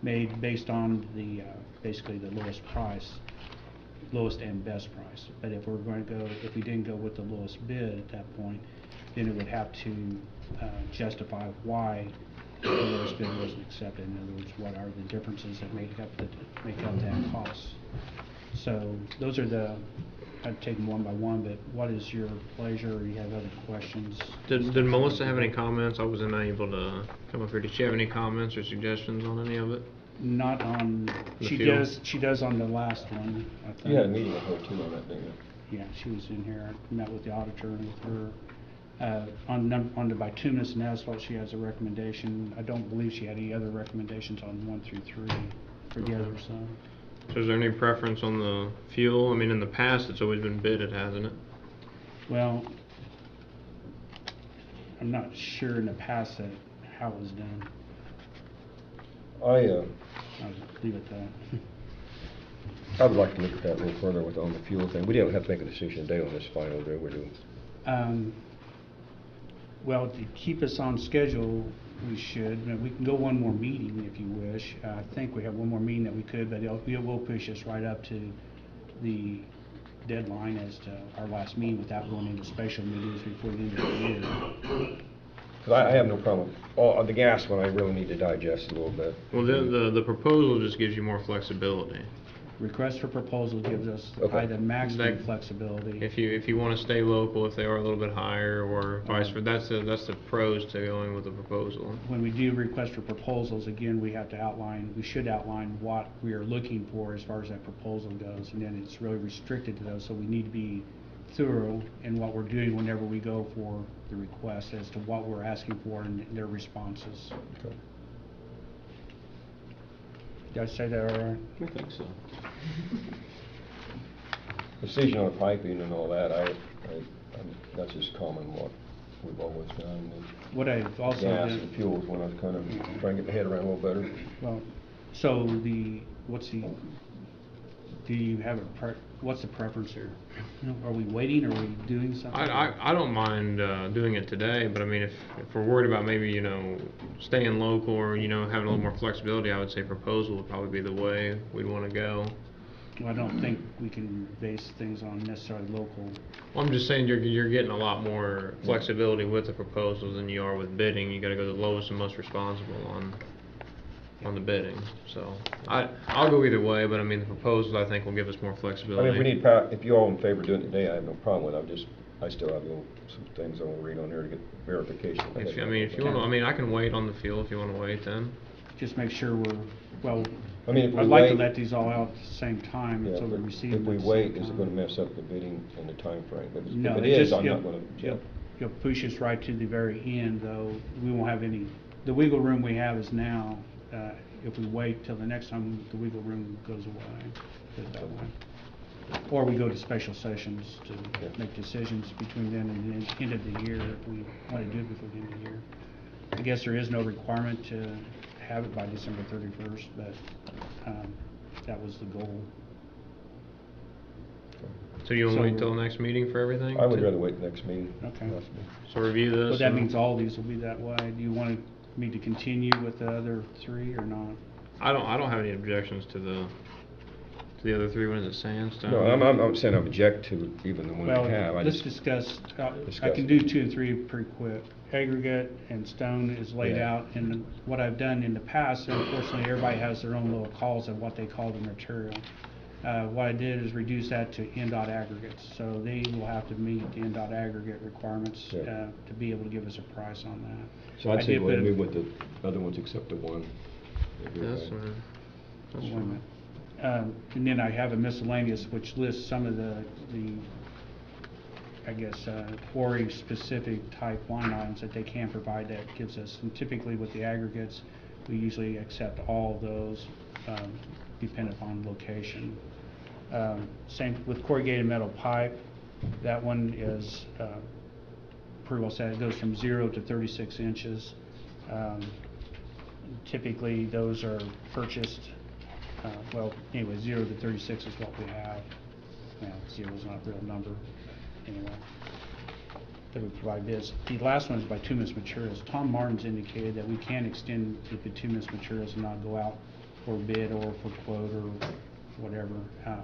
made based on the basically the lowest price, lowest and best price. But if we didn't go with the lowest bid at that point, then it would have to justify why the lowest bid wasn't accepted. In other words, what are the differences that make up that cost? So those are I'd take them one by one, but what is your pleasure, or you have other questions? Did Melissa have any comments? I wasn't able to come up here. Did she have any comments or suggestions on any of it? Not on, she does on the last one, I think. You had a meeting with her too on that, didn't you? Yeah, she was in here. I met with the auditor and with her. On the bituminous and asphalt, she has a recommendation. I don't believe she had any other recommendations on 1 through 3 for the others. So is there any preference on the fuel? I mean, in the past, it's always been bidded, hasn't it? Well, I'm not sure in the past how it was done. I'll leave it at that. I would like to look at that a little further on the fuel thing. We don't have to make a decision today on this final, do we? Well, to keep us on schedule, we should. We can go one more meeting if you wish. I think we have one more meeting that we could, but it will push us right up to the deadline as to our last meeting without going into special meetings before the end of the year. Because I have no problem. The gas one I really need to digest a little bit. Well, the proposal just gives you more flexibility. Request for proposal gives us probably the maximum flexibility. If you want to stay local, if they are a little bit higher, or vice versa, that's the pros to going with the proposal. When we do request for proposals, again, we should outline what we are looking for as far as that proposal goes, and then it's really restricted to those. So we need to be thorough in what we're doing whenever we go for the request as to what we're asking for and their responses. Okay. Did I say that all right? I think so. Decision on piping and all that, that's just common what we've always done. What I've also gas done, and fuels when I was kind of trying to get my head around a little better. well, so do you have what's the preference here? Are we waiting? Are we doing something? I don't mind doing it today, but I mean, if we're worried about maybe staying local or having a little more flexibility, I would say proposal would probably be the way we'd want to go. Well, I don't think we can base things on necessarily local. Well, I'm just saying you're getting a lot more flexibility with the proposals than you are with bidding. You got to go the lowest and most responsible on the bidding. So I'll go either way, but I mean the proposals I think will give us more flexibility. I mean, if you're all in favor of doing it today, I have no problem with it. I still have some things I want to read on there to get verification. If you want to, I can wait on the fuel if you want to wait then. Just make sure I mean, if we I'd like to wait- let these all out at the same time, Yeah, so we but receive if them we at the wait, same is it gonna time. mess up the bidding and the time frame? But No, if it it is, just- I'm you'll- not gonna you'll- object. You'll push us right to the very end, though. We won't have any, the wiggle room we have is now. If we wait till the next time, the wiggle room goes away, put it that way. Or we go to special sessions to make decisions between then and the end of the year, if we want to do it before the end of the year. I guess there is no requirement to have it by December 31st, but that was the goal. So you want to So wait till the next meeting for everything? I would rather wait the next meeting. Okay. possibly. So review this. But that and- means all these will be that way. Do you want me to continue with the other three or not? I don't have any objections to the other three. What is it, sandstone? No, I'm saying I object to even the one Well, we have. I let's just- discuss, I discuss can it. do 2 and 3 pretty quick. Aggregate and stone is laid Yeah. out, and what I've done in the past, and unfortunately, everybody has their own little calls of what they call the material. What I did is reduce that to NDOT aggregates, so they will have to meet the NDOT aggregate requirements Yeah. to be able to give us a price on that. So I'd I say did go put ahead a- and move with the other ones except the one. That'd be That's okay. fine. That's Wait a fine. minute. And then I have a miscellaneous which lists some of the I guess, quarry-specific type line items that they can provide that gives us, and typically with the aggregates, we usually accept all of those, depending upon location. Same with corrugated metal pipe, that one is pretty well set. It goes from 0 to 36 inches. Typically, those are purchased, well, anyway, 0 to 36 is what we have. Well, 0 is not a real number, anyway. That we provide bids. The last one is bituminous materials. Tom Martin's indicated that we can extend the bituminous materials and not go out for bid or for quote or whatever.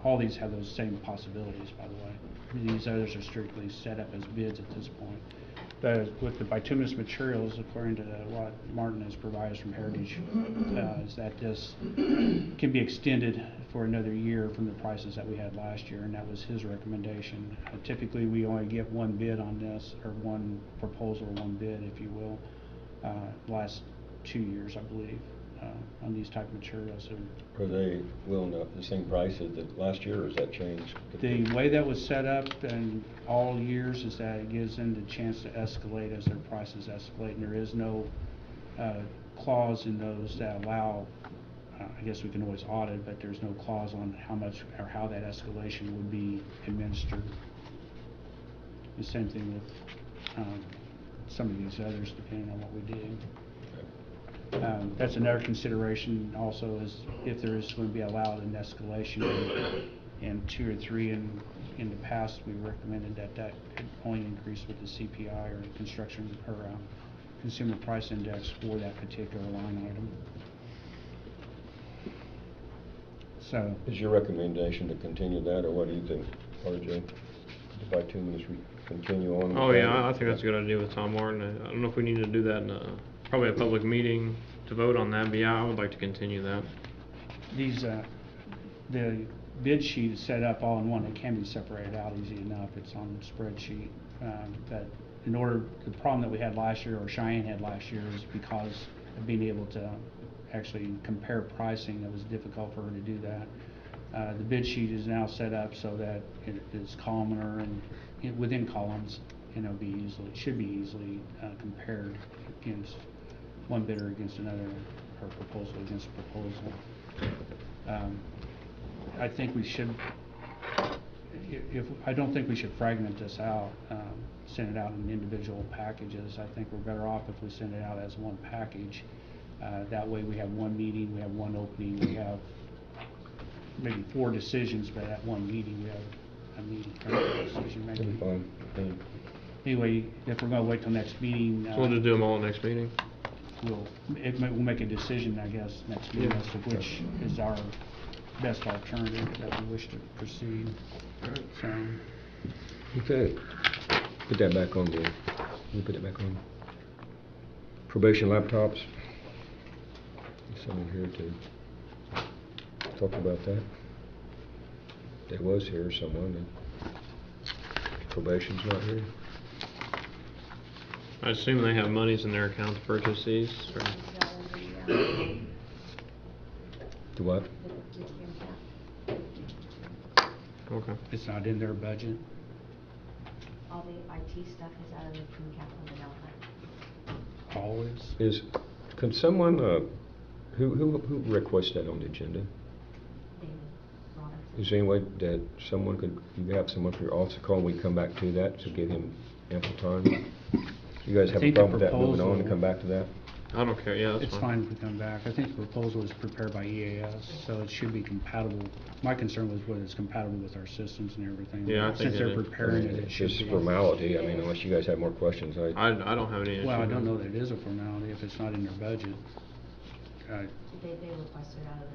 All these have those same possibilities, by the way. These others are strictly set up as bids at this point. But with the bituminous materials, according to what Martin has provided us from Heritage, is that this can be extended for another year from the prices that we had last year, and that was his recommendation. Typically, we only get one bid on this, or one proposal, one bid, if you will, last 2 years, I believe, on these type of materials. Are they willing to, the same price as the last year, or has that changed? The way that was set up in all years is that it gives them the chance to escalate as their prices escalate, and there is no clause in those that allow, I guess we can always audit, but there's no clause on how much or how that escalation would be administered. The same thing with some of these others, depending on what we do. That's another consideration also, is if there is going to be allowed an escalation in 2 or 3, and in the past we recommended that that could only increase with the CPI or construction or consumer price index for that particular line item. So Is your recommendation to continue that, or what do you think, RJ? The bituminous continue on? with Oh, that? yeah, I think that's a good idea with Tom Martin. I don't know if we need to do that in probably a public meeting to vote on that, but yeah, I would like to continue that. these, the bid sheet is set up all in one. It can be separated out easy enough. It's on the spreadsheet. But in order, the problem that we had last year, or Cheyenne had last year, is because of being able to actually compare pricing, it was difficult for her to do that. The bid sheet is now set up so that it is columnar, and within columns, and should be easily compared against one bidder against another, or proposal against proposal. I think we should, I don't think we should fragment this out, send it out in individual packages. I think we're better off if we send it out as one package. That way we have one meeting, we have one opening, we have maybe 4 decisions, but at one meeting we have a meeting for decision That'd making. be fine. Anyway, if we're going to wait till next meeting, So we'll just do them all next meeting. we'll make a decision, I guess, next meeting as to which is our best alternative that we wish to proceed. So, Okay. Put that back on the, we'll put it back on. Probation laptops. There's someone here to talk about that. There was here someone, and probation's not here. I assume they have monies in their account to purchase these, or? To what? The TM cap. Okay. It's not in their budget. All the IT stuff is out of the approved capital development. Always. Can someone, who requests that on the agenda? David brought us. Is there any way that you have someone from your office call and we come back to that to give him ample time? You guys I have a think the problem with that moving on and proposal- come back to that? I don't care, yeah, that's It's fine if we come back. I think the proposal was prepared by EAS, so it should be compatible. My concern was whether it's compatible with our systems and everything. Yeah, I think Since it they're is. preparing it, it It's should just be. formality, I mean, unless you guys have more questions, I don't have any issue. Well, I don't with know it. that it is a formality if it's not in their budget. They requested out of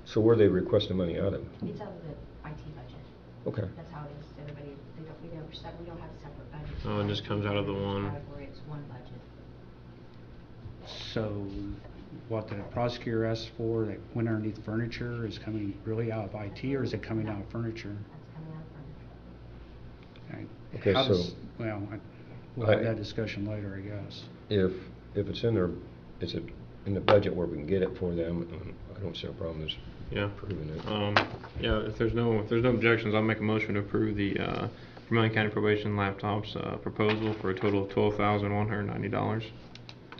So where they request the money out of? it's out of the IT budget. Okay. That's how it is. Everybody, we don't have a separate budget. Oh, it just comes out of the one. Category, it's one budget. So what the prosecutor asked for, that went underneath furniture, is coming really out of IT, or is it coming out of furniture? That's coming out of furniture. Okay, How so- does- Well, we'll have that discussion later, I guess. If it's in their, is it in the budget where we can get it for them, I don't see a problem with Yeah. approving it. Yeah, if there's no objections, I'll make a motion to approve the, Vermillion County Probation laptops, proposal for a total of $12,190.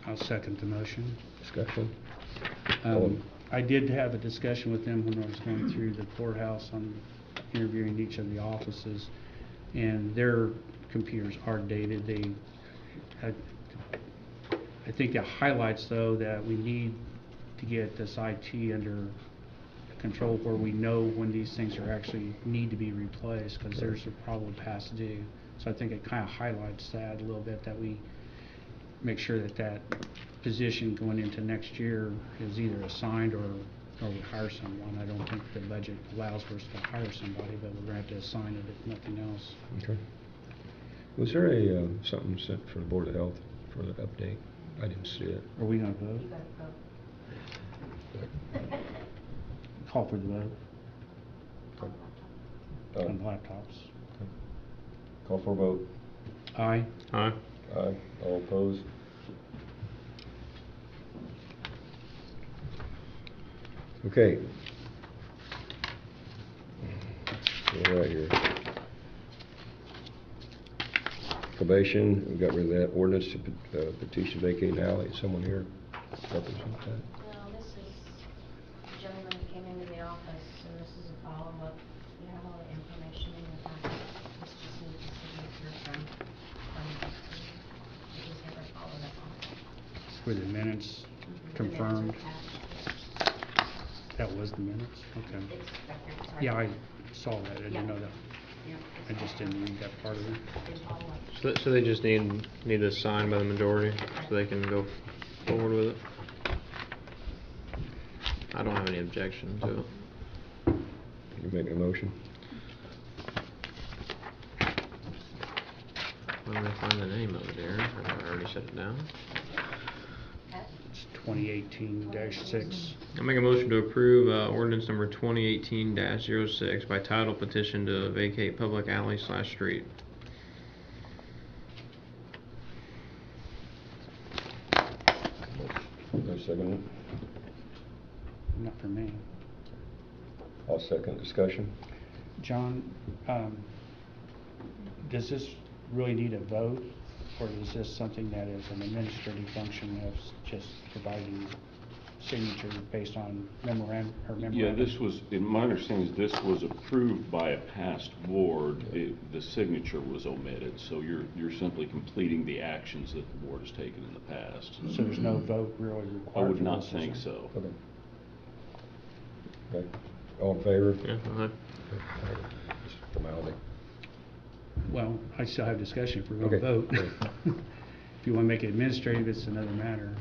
I'll second the motion. Discussion? I did have a discussion with them when I was going through the courthouse on interviewing each of the offices, and their computers are dated. I think it highlights, though, that we need to get this IT under control where we know when these things are actually need to be replaced, because there's a probably past due. So I think it kind of highlights that a little bit, that we make sure that position going into next year is either assigned or we hire someone. I don't think the budget allows for us to hire somebody, but we're going to have to assign it if nothing else. Okay. Was there something sent for the Board of Health for the update? I didn't see it. Are we going to vote? You gotta vote. Call for the vote Oh. on the laptops. Call for a vote. Aye. Aye. Aye. All opposed? Okay. All right here. Probation, we got rid of that ordinance to petition vacating alley. Is someone here represent that? No, this is a gentleman that came into the office, and this is a follow-up. You have all the information in your packet. This just needs a signature from the team. He's never followed up on it. Were the minutes The minutes are confirmed? attached. That was the minutes? Okay. It's back there, sorry. Yeah, I saw that. I didn't Yeah. know that. Yeah, I just didn't read that part of it. it's follow-up. So they just need this signed by the majority, so they can go forward with it. I don't have any objection to it. You making a motion? Where did I find the name of it, Aaron? I already set it down. It's 2018-6. I make a motion to approve ordinance number 2018-06 by title petition to vacate public alley/street. No second? Not for me. I'll second. Discussion? John, does this really need a vote, or is this something that is an administrative function of just providing signature based on memorandum? Yeah, this was, in my understanding, this was approved by a past board. The signature was omitted, so you're simply completing the actions that the board has taken in the past. So there's no vote really I required? would for not this, is think there? so. Okay. Okay. All in favor? Yeah, go ahead. Just formality. Well, I still have discussion if we're going to Okay. vote. If you want to make it administrative, it's another matter.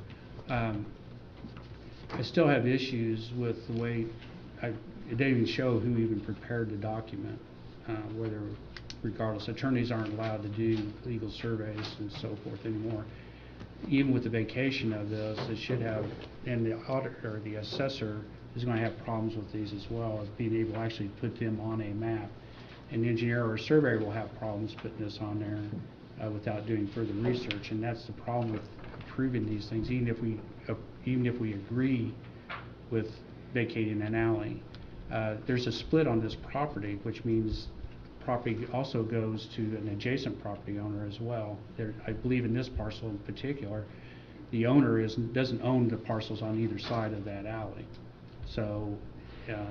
I still have issues with the way, it didn't even show who even prepared the document, whether, regardless, attorneys aren't allowed to do legal surveys and so forth anymore. Even with the vacation of this, it should have, and the auditor, the assessor, is going to have problems with these as well, of being able to actually put them on a map. An engineer or a surveyor will have problems putting this on there without doing further research, and that's the problem with approving these things. Even if we even if we agree with vacating an alley, there's a split on this property, which means property also goes to an adjacent property owner as well. I believe in this parcel in particular, the owner doesn't own the parcels on either side of that alley. So,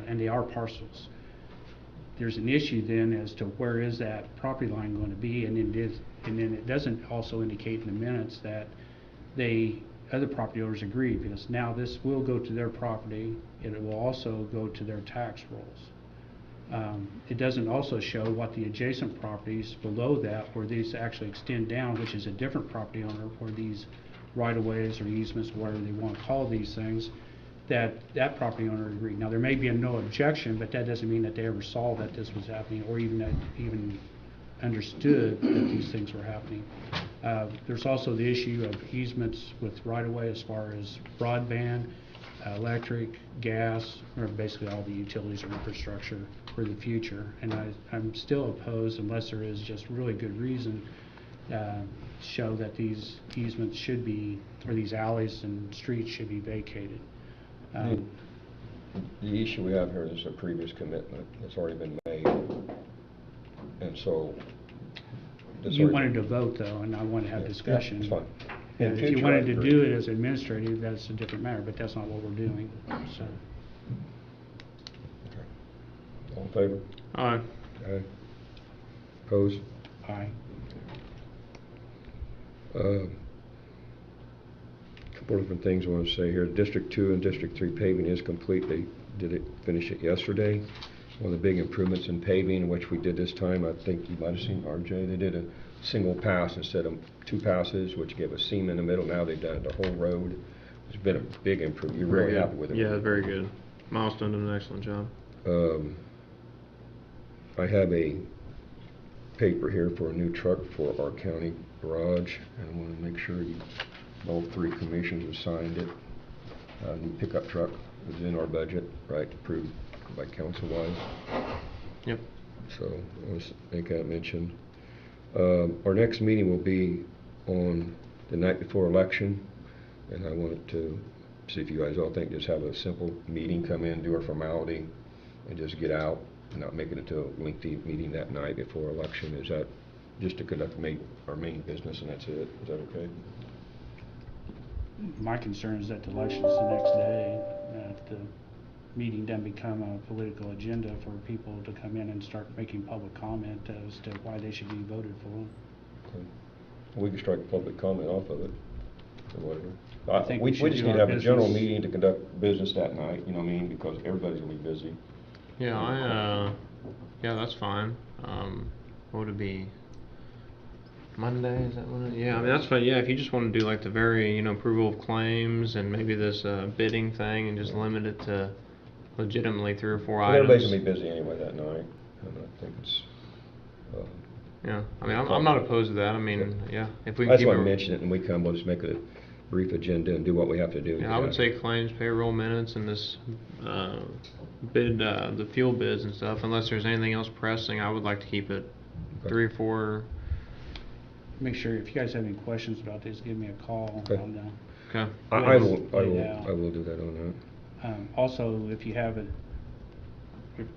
and they are parcels. There's an issue then as to where is that property line going to be, and then it doesn't also indicate in the minutes that other property owners agree, because now this will go to their property, and it will also go to their tax rolls. It doesn't also show what the adjacent properties below that, where these actually extend down, which is a different property owner, where these right-of-ways or easements, whatever they want to call these things, that property owner agreed. Now, there may be a no objection, but that doesn't mean that they ever saw that this was happening, or even understood that these things were happening. There's also the issue of easements with right-of-way as far as broadband, electric, gas, or basically all the utilities or infrastructure for the future. And I'm still opposed, unless there is just really good reason, show that these easements should be, or these alleys and streets should be vacated. The issue we have here is a previous commitment that's already been made, and so. You wanted to vote though, and I want to have discussion. Yeah, that's fine. And if you wanted to do it as administrative, that's a different matter, but that's not what we're doing, so. Okay. All in favor? Aye. Aye. Opposed? Aye. Couple different things I want to say here. District 2 and District 3 paving is complete. They finish it yesterday. One of the big improvements in paving, which we did this time, I think you might have seen, RJ, they did a single pass instead of 2 passes, which gave a seam in the middle. Now they've done it the whole road. It's been a big improvement. You're really happy with it? Yeah, very good. Milestone did an excellent job. I have a paper here for a new truck for our county garage, and I want to make sure all 3 commissions have signed it. New pickup truck was in our budget, right, approved by council-wise. Yep. So let's make that mention. Our next meeting will be on the night before election, and I wanted to see if you guys all think just have a simple meeting, come in, do our formality, and just get out, and not make it into a lengthy meeting that night before election. Is that just to conduct our main business, and that's it? Is that okay? My concern is that the election's the next day, that the meeting doesn't become a political agenda for people to come in and start making public comment as to why they should be voted for. Okay. We can strike public comment off of it, or whatever. I think we We should just do need to our have a general business. meeting to conduct business that night, you know what I mean, because everybody's gonna be busy. Yeah, yeah, that's fine. What would it be? Monday, is that what it? Yeah, I mean, that's fine. Yeah, if you just want to do like the very, approval of claims and maybe this bidding thing and just limit it to legitimately 3 or 4 And items. everybody's gonna be busy anyway that night, and I think it's, Yeah, I mean, I'm not opposed to that. I mean, yeah, if we can that's keep why I it. mentioned it, and we come, we'll just make a brief agenda and do what we have to do. Yeah, I would say claims, payroll minutes, and this bid, the fuel bids and stuff. Unless there's anything else pressing, I would like to keep it Okay. 3 or 4. Make sure, if you guys have any questions about this, give me a call. Okay. Okay. I will do that on that. Also, if you have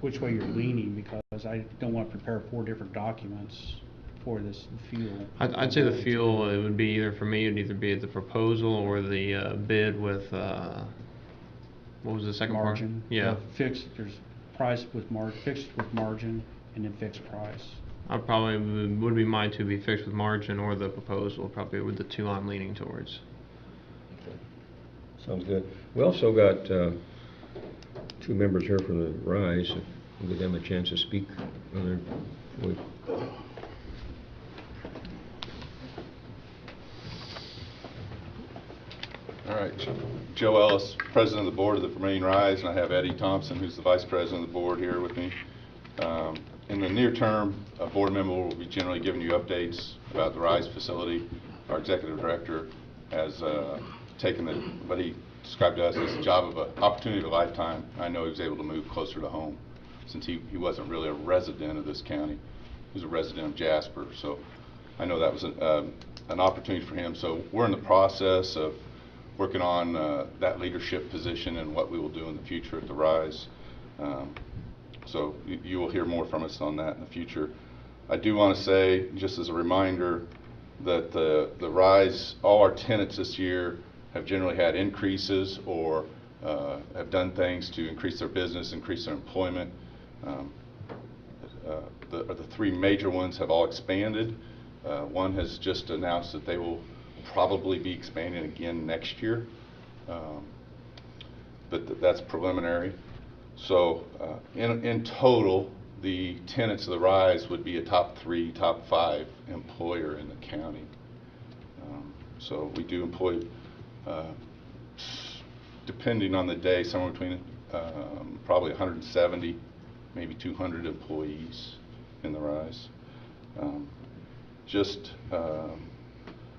which way you're leaning, because I don't want to prepare 4 different documents for this fuel. I'd say the fuel, it would be either, for me, it'd either be the proposal or the bid with, what was the second Margin. part? Yeah. Fixed, there's fixed with margin, and then fixed price. I probably would be mine to be fixed with margin, or the proposal, probably with the 2 I'm leaning towards. Okay. Sounds good. We also got 2 members here from the RISE. We'll give them a chance to speak. All right, Joe Ellis, President of the Board of the Vermillion Rise, and I have Eddie Thompson, who's the Vice President of the Board, here with me. In the near term, a board member will be generally giving you updates about the RISE facility. Our Executive Director has taken what he described to us as a job of an opportunity of a lifetime. I know he was able to move closer to home, since he wasn't really a resident of this county. He was a resident of Jasper, so I know that was an opportunity for him. So we're in the process of working on that leadership position and what we will do in the future at the Rise. So you will hear more from us on that in the future. I do want to say, just as a reminder, that the Rise, all our tenants this year have generally had increases or have done things to increase their business, increase their employment. The three major ones have all expanded. One has just announced that they will probably be expanding again next year, but that's preliminary. So in total, the tenants of the Rise would be a top 3, top 5 employer in the county. So we do employ, depending on the day, somewhere between probably 170, maybe 200 employees in the Rise.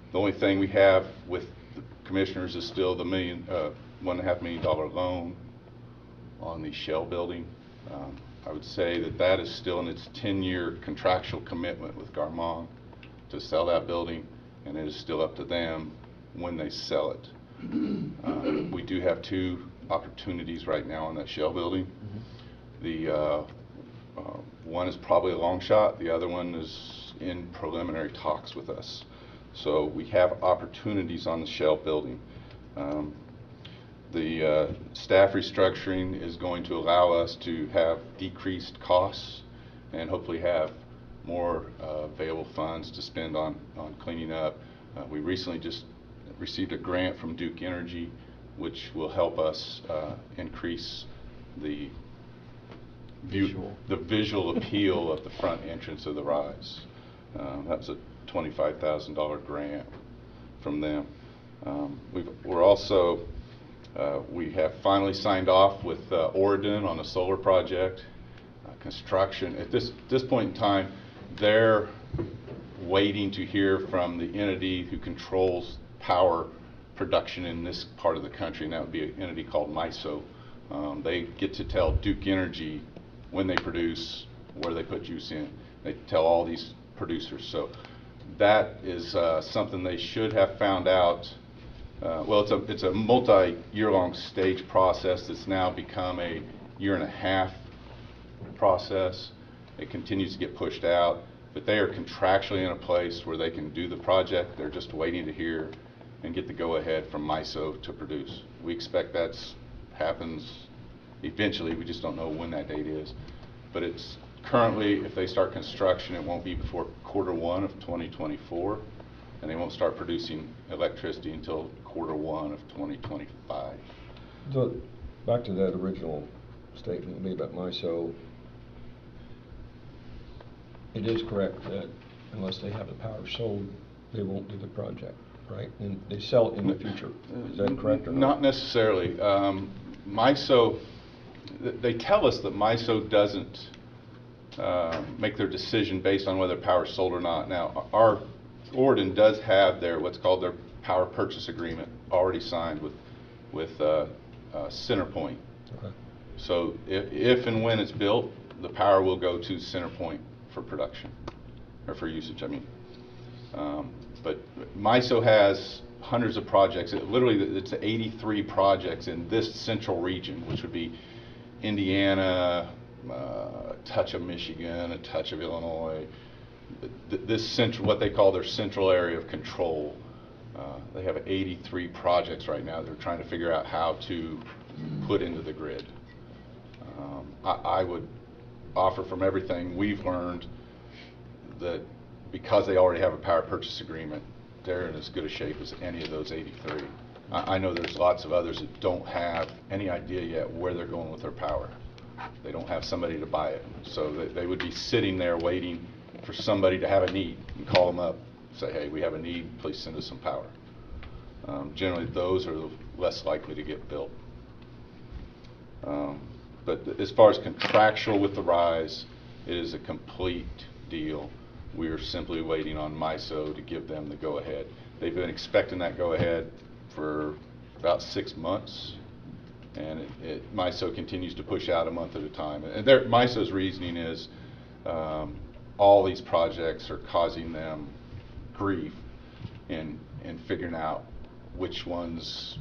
The only thing we have with the commissioners is still the $1.5 million loan on the Shell building. I would say that is still in its 10-year contractual commitment with Garmong to sell that building, and it is still up to them when they sell it. We do have 2 opportunities right now on that Shell building. The one is probably a long shot, the other one is in preliminary talks with us. So we have opportunities on the Shell building. The staff restructuring is going to allow us to have decreased costs and hopefully have more available funds to spend on cleaning up. We recently just received a grant from Duke Energy, which will help us increase the visual appeal of the front entrance of the Rise. That's a $25,000 grant from them. We have finally signed off with Oregon on a solar project. Construction, at this point in time, they're waiting to hear from the entity who controls power production in this part of the country, and that would be an entity called MISO. They get to tell Duke Energy when they produce, where they put juice in. They tell all these producers. So that is something they should have found out. Well, it's a multi-year-long stage process that's now become a 1.5-year process. It continues to get pushed out, but they are contractually in a place where they can do the project. They're just waiting to hear and get the go-ahead from MISO to produce. We expect that happens eventually. We just don't know when that date is. But it's currently, if they start construction, it won't be before Q1 of 2024, and they won't start producing electricity until Q1 of 2025. So, back to that original statement made about MISO, it is correct that unless they have the power sold, they won't do the project, right? And they sell it in the future. Is that correct or not? Not necessarily. MISO, they tell us that MISO doesn't make their decision based on whether power is sold or not. Now, our Oregon does have what's called their power purchase agreement already signed with CenterPoint. Okay. So if and when it's built, the power will go to CenterPoint for production, or for usage, I mean. But MISO has hundreds of projects. It's 83 projects in this central region, which would be Indiana, a touch of Michigan, a touch of Illinois. This central, what they call their central area of control. They have 83 projects right now. They're trying to figure out how to put into the grid. I would offer, from everything we've learned, that because they already have a power purchase agreement, they're in as good a shape as any of those 83. I know there's lots of others that don't have any idea yet where they're going with their power. They don't have somebody to buy it. So they would be sitting there waiting for somebody to have a need and call them up, say, hey, we have a need, please send us some power. Generally, those are the less likely to get built. But as far as contractual with the Rise, it is a complete deal. We are simply waiting on MISO to give them the go-ahead. They've been expecting that go-ahead for about 6 months, and MISO continues to push out a month at a time. And MISO's reasoning is all these projects are causing them grief in figuring out which ones,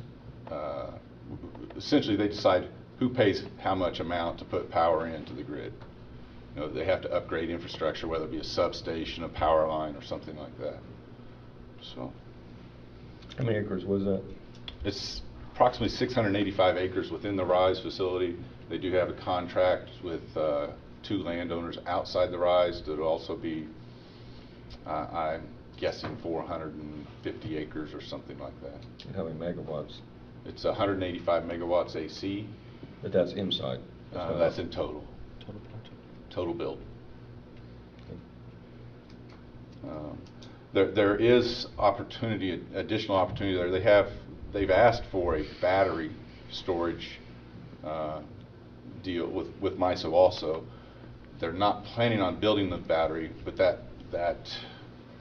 essentially they decide who pays how much amount to put power into the grid. You know, they have to upgrade infrastructure, whether it be a substation, a power line, or something like that. So. How many acres was that? It's approximately 685 acres within the RISE facility. They do have a contract with 2 landowners outside the RISE that will also be, I'm guessing 450 acres or something like that. And how many megawatts? It's 185 megawatts AC. But that's inside? That's in total. Total project. Total build. There is opportunity, additional opportunity there. They've asked for a battery storage deal with MISO also. They're not planning on building the battery, but that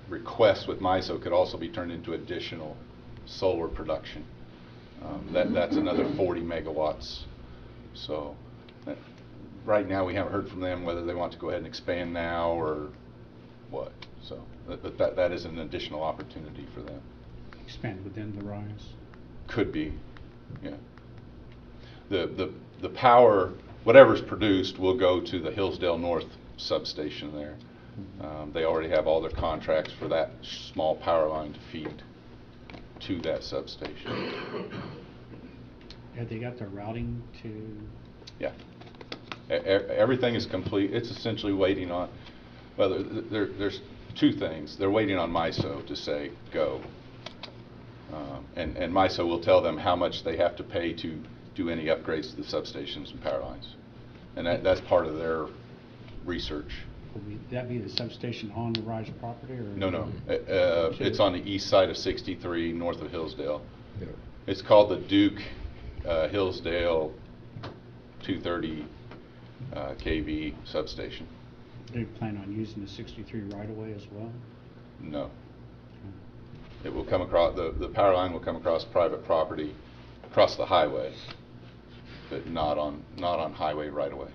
request with MISO could also be turned into additional solar production. That's another 40 megawatts. So right now we haven't heard from them whether they want to go ahead and expand now or what. So that is an additional opportunity for them. Expand within the RISE. Could be, yeah. The power, whatever's produced, will go to the Hillsdale North substation there. They already have all their contracts for that small power line to feed to that substation. Have they got the routing to? Yeah. Everything is complete. It's essentially waiting on, well, there's 2 things. They're waiting on MISO to say go. And MISO will tell them how much they have to pay to do any upgrades to the substations and power lines. And that's part of their research. Would that be the substation on the RISE property? Or No. It's on the east side of 63, north of Hillsdale. Yeah. It's called the Duke Hillsdale 230 kV substation. Do you plan on using the 63 right away as well? No. It will come across, the power line will come across private property, across the highway, but not on highway right away,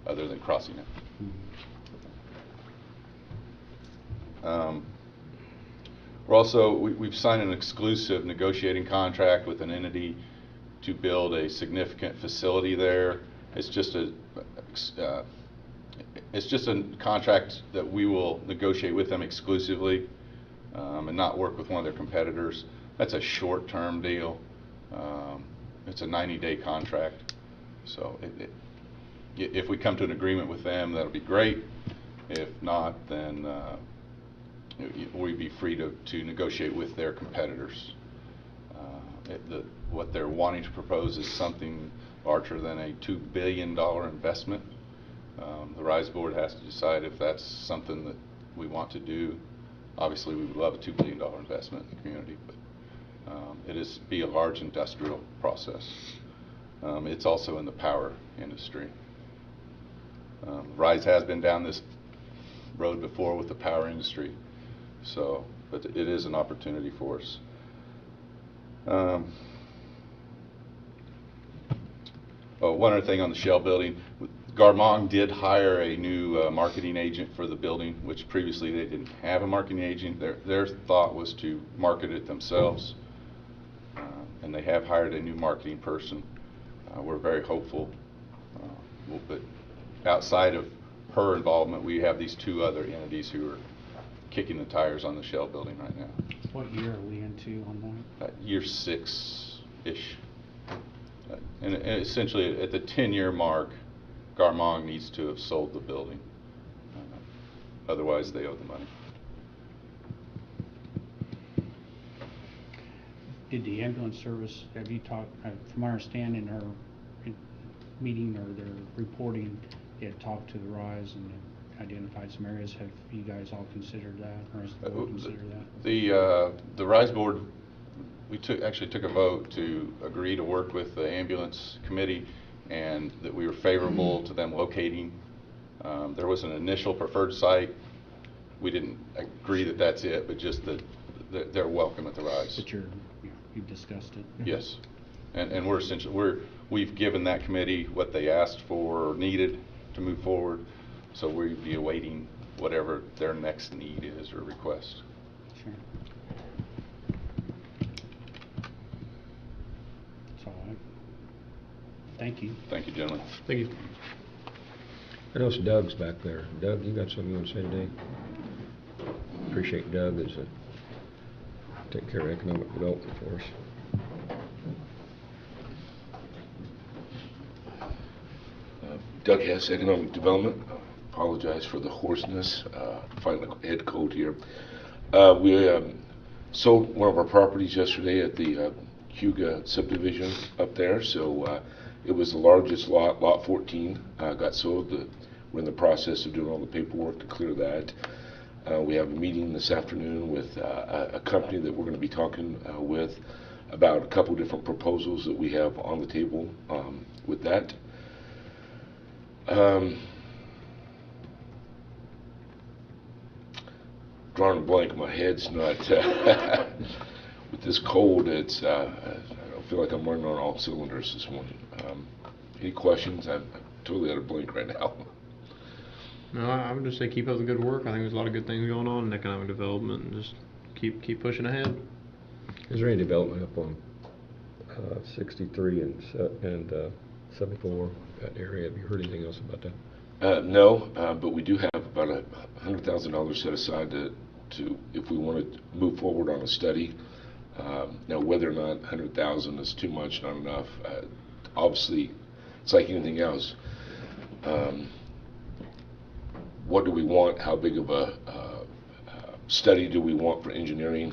other than crossing it. We're also, we've signed an exclusive negotiating contract with an entity to build a significant facility there. It's just a contract that we will negotiate with them exclusively, and not work with one of their competitors. That's a short-term deal. It's a 90-day contract. So if we come to an agreement with them, that'll be great. If not, then we'd be free to negotiate with their competitors. What they're wanting to propose is something larger than a $2 billion investment. The RISE board has to decide if that's something that we want to do. Obviously, we would love a $2 billion investment in the community, but it is be a large industrial process. It's also in the power industry. RISE has been down this road before with the power industry, so but it is an opportunity for us. One other thing on the Shell building. Garmong did hire a new marketing agent for the building, which previously they didn't have a marketing agent. Their thought was to market it themselves, and they have hired a new marketing person. We're very hopeful, but outside of her involvement, we have these 2 other entities who are kicking the tires on the Shell building right now. What year are we into on that? Year 6-ish. And essentially at the 10-year mark, Garmong needs to have sold the building. Otherwise, they owe the money. Did the ambulance service, have you talked, from our understanding, our meeting or their reporting, they had talked to the RISE and identified some areas. Have you guys all considered that, or has the board considered that? The RISE board, we actually took a vote to agree to work with the ambulance committee, and that we were favorable to them locating. There was an initial preferred site. We didn't agree that that's it, but just that they're welcome at the RISE. But you've discussed it. Yes, and we've given that committee what they asked for or needed to move forward. So we'd be awaiting whatever their next need is or request. Sure. Thank you. Thank you, gentlemen. Thank you. I know it's Doug's back there. Doug, you got something you want to say today? Appreciate Doug as taking care of economic development for us. Doug Hess, Economic Development. Apologize for the hoarseness. Fighting a head cold here. We sold one of our properties yesterday at the Cayuga subdivision up there. So it was the largest lot, lot 14, got sold. We're in the process of doing all the paperwork to clear that. We have a meeting this afternoon with a company that we're going to be talking with about a couple different proposals that we have on the table with that. Drawing a blank, my head's not with this cold. It's I don't feel like I'm running on all cylinders this morning. Any questions? I'm totally out of blank right now. No, I would just say keep up the good work. I think there's a lot of good things going on in economic development, and just keep pushing ahead. Is there any development up on 63 and 74, that area? Have you heard anything else about that? No, but we do have about $100,000 set aside to if we want to move forward on a study. Now, whether or not 100,000 is too much, not enough, obviously, it's like anything else. What do we want? How big of a study do we want for engineering?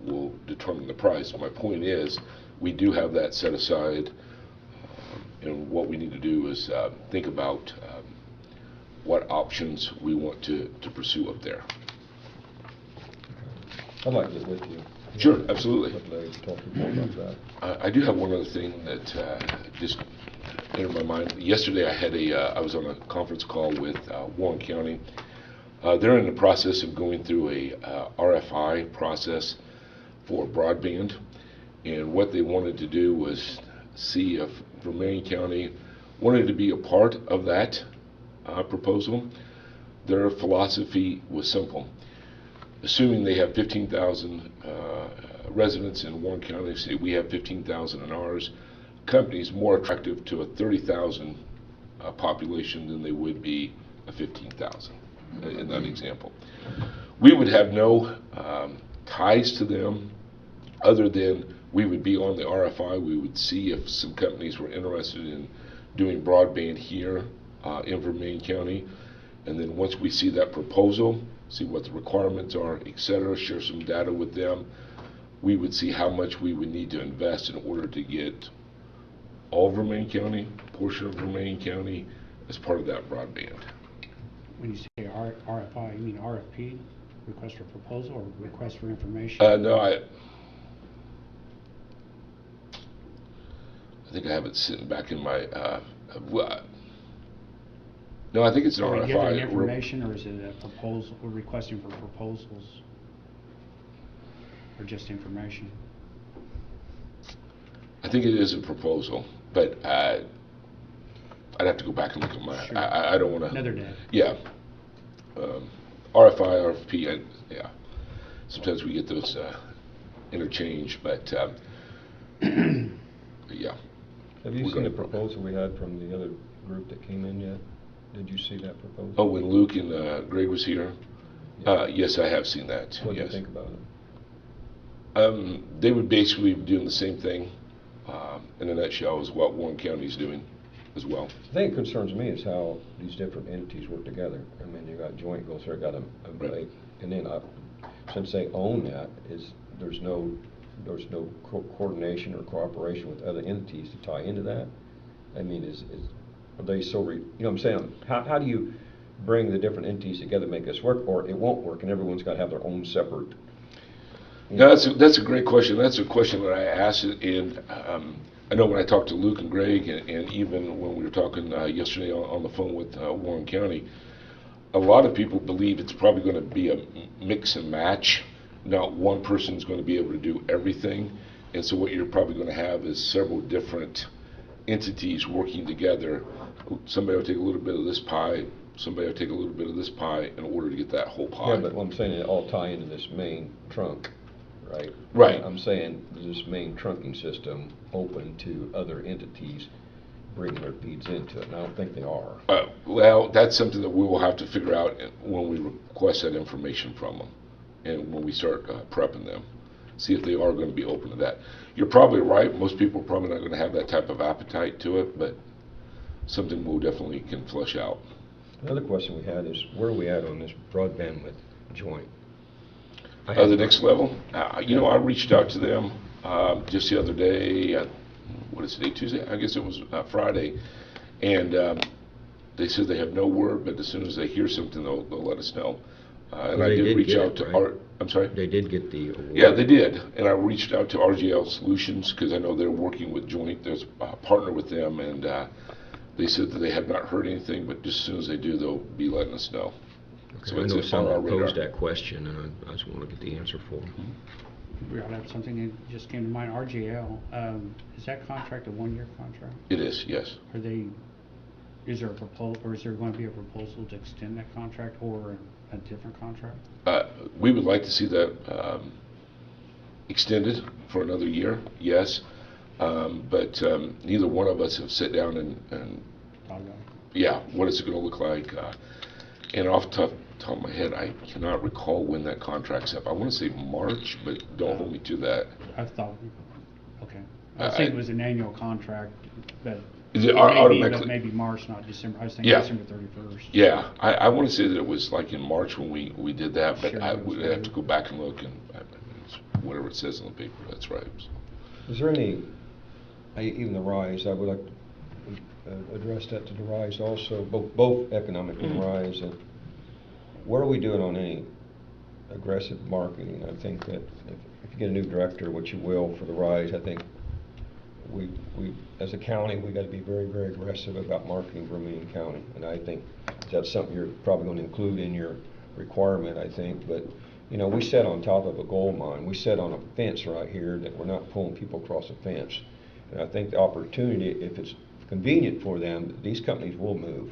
Will determine the price. My point is, we do have that set aside, and what we need to do is think about what options we want to pursue up there. I'd like to get with you. Sure, absolutely. Let Larry talk to you more about that. I do have one other thing that just entered my mind. Yesterday I was on a conference call with Warren County. They're in the process of going through a RFI process for broadband, and what they wanted to do was see if Vermilion County wanted to be a part of that proposal. Their philosophy was simple. Assuming they have 15,000 residents in Warren County, say we have 15,000 in ours, companies more attractive to a 30,000 population than they would be a 15,000 in that example. We would have no ties to them other than we would be on the RFI. We would see if some companies were interested in doing broadband here in Vermilion County, and then once we see that proposal, see what the requirements are, etc., share some data with them, we would see how much we would need to invest in order to get all Vermilion County, a portion of Vermilion County, as part of that broadband. When you say RFI, you mean RFP, request for proposal, or request for information? No, I think I have it sitting back in my, no, I think it's an Are we RFI. giving information, or is it a proposal, or requesting for proposals, or just information? I think it is a proposal, but I'd have to go back and look at my, Sure. I don't want to. Another day. Yeah. RFI, RFP, yeah. Sometimes we get those interchanged, but yeah. Have you seen the proposal we had from the other group that came in yet? Did you see that proposal? Oh, when Luke and Greg was here? Yeah. Yes, I have seen that. What do yes. you think about it? They would basically be doing the same thing in a nutshell as what Warren County is doing as well. The thing that concerns me is how these different entities work together. I mean, you got joint goals there, got a Right. and then since they own that, there's no coordination or cooperation with other entities to tie into that. I mean, are they so you know what I'm saying? How do you bring the different entities together to make this work, or it won't work and everyone's got to have their own separate? No, that's a great question. That's a question that I asked, and I know when I talked to Luke and Greg, and even when we were talking yesterday on the phone with Warren County, a lot of people believe it's probably going to be a mix and match. Not one person's going to be able to do everything, and so what you're probably going to have is several different entities working together. Somebody will take a little bit of this pie, somebody will take a little bit of this pie in order to get that whole pie. Yeah, but what I'm saying, it all tie into this main trunk, right? Right. I'm saying this main trunking system open to other entities regular feeds into it, and I don't think they are. Well, that's something that we will have to figure out when we request that information from them, and when we start prepping them, see if they are going to be open to that. You're probably right. Most people are probably not going to have that type of appetite to it, but something we'll definitely can flesh out. Another question we had is, where are we at on this broadband with Joint? The next level, you know, I reached out to them just the other day. What is today, Tuesday? I guess it was Friday, and they said they have no word, but as soon as they hear something, they'll let us know. And Well, I they did did reach get out it, to right? I'm sorry? They did get the award. Yeah, they did. And I reached out to RGL Solutions because I know they're working with Joint. There's a partner with them, and they said that they have not heard anything, but just as soon as they do, they'll be letting us know. Okay, So I it's know on our someone radar. posed that question, and I just want to get the answer for them. We ought to have something that just came to mind, RGL, is that contract a one-year contract? It is, yes. Are they, is there a proposal, or is there going to be a proposal to extend that contract or a different contract? We would like to see that extended for another year, yes. But neither one of us have sat down and yeah, what is it going to look like? And off the top of my head, I cannot recall when that contract's up. I want to say March, but don't hold me to that. I thought, okay. I was thinking it was an annual contract, but Is it maybe March, not December. I was thinking Yeah. December 31st. Yeah, I want to say that it was like in March when we did that, but Sure, I it was would have to early. go back and look, and whatever it says on the paper, that's right. Is there any, even the RISE, I would like to address that to the RISE also, both economic and RISE. And what are we doing on any aggressive marketing? I think that if you get a new director, which you will for the RISE, I think we as a county, we got to be very, very aggressive about marketing Vermilion County. And I think that's something you're probably going to include in your requirement, I think. But, you know, we sit on top of a gold mine. We sit on a fence right here that we're not pulling people across a fence. And I think the opportunity, if it's convenient for them, these companies will move.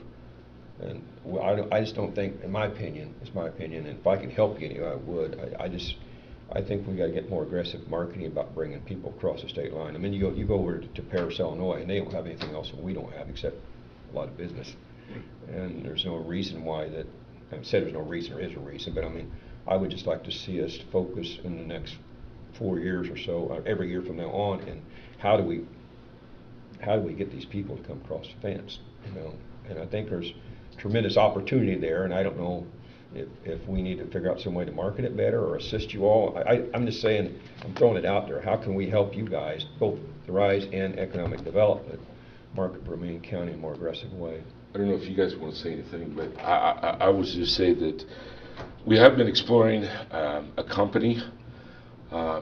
And I just don't think, in my opinion, it's my opinion, and if I can help you anyway, I would. I think we got to get more aggressive marketing about bringing people across the state line. I mean, you go over to Paris, Illinois, and they don't have anything else that we don't have except a lot of business. And there's no reason why that. I said there's no reason. There is a reason, but I mean, I would just like to see us focus in the next 4 years or so, every year from now on, and how do we get these people to come across the fence, you know? And I think there's tremendous opportunity there, and I don't know if we need to figure out some way to market it better or assist you all. I'm just saying, I'm throwing it out there. How can we help you guys, both the RISE and economic development, market Vermilion County in a more aggressive way? I don't know if you guys want to say anything, but I would just say that we have been exploring a company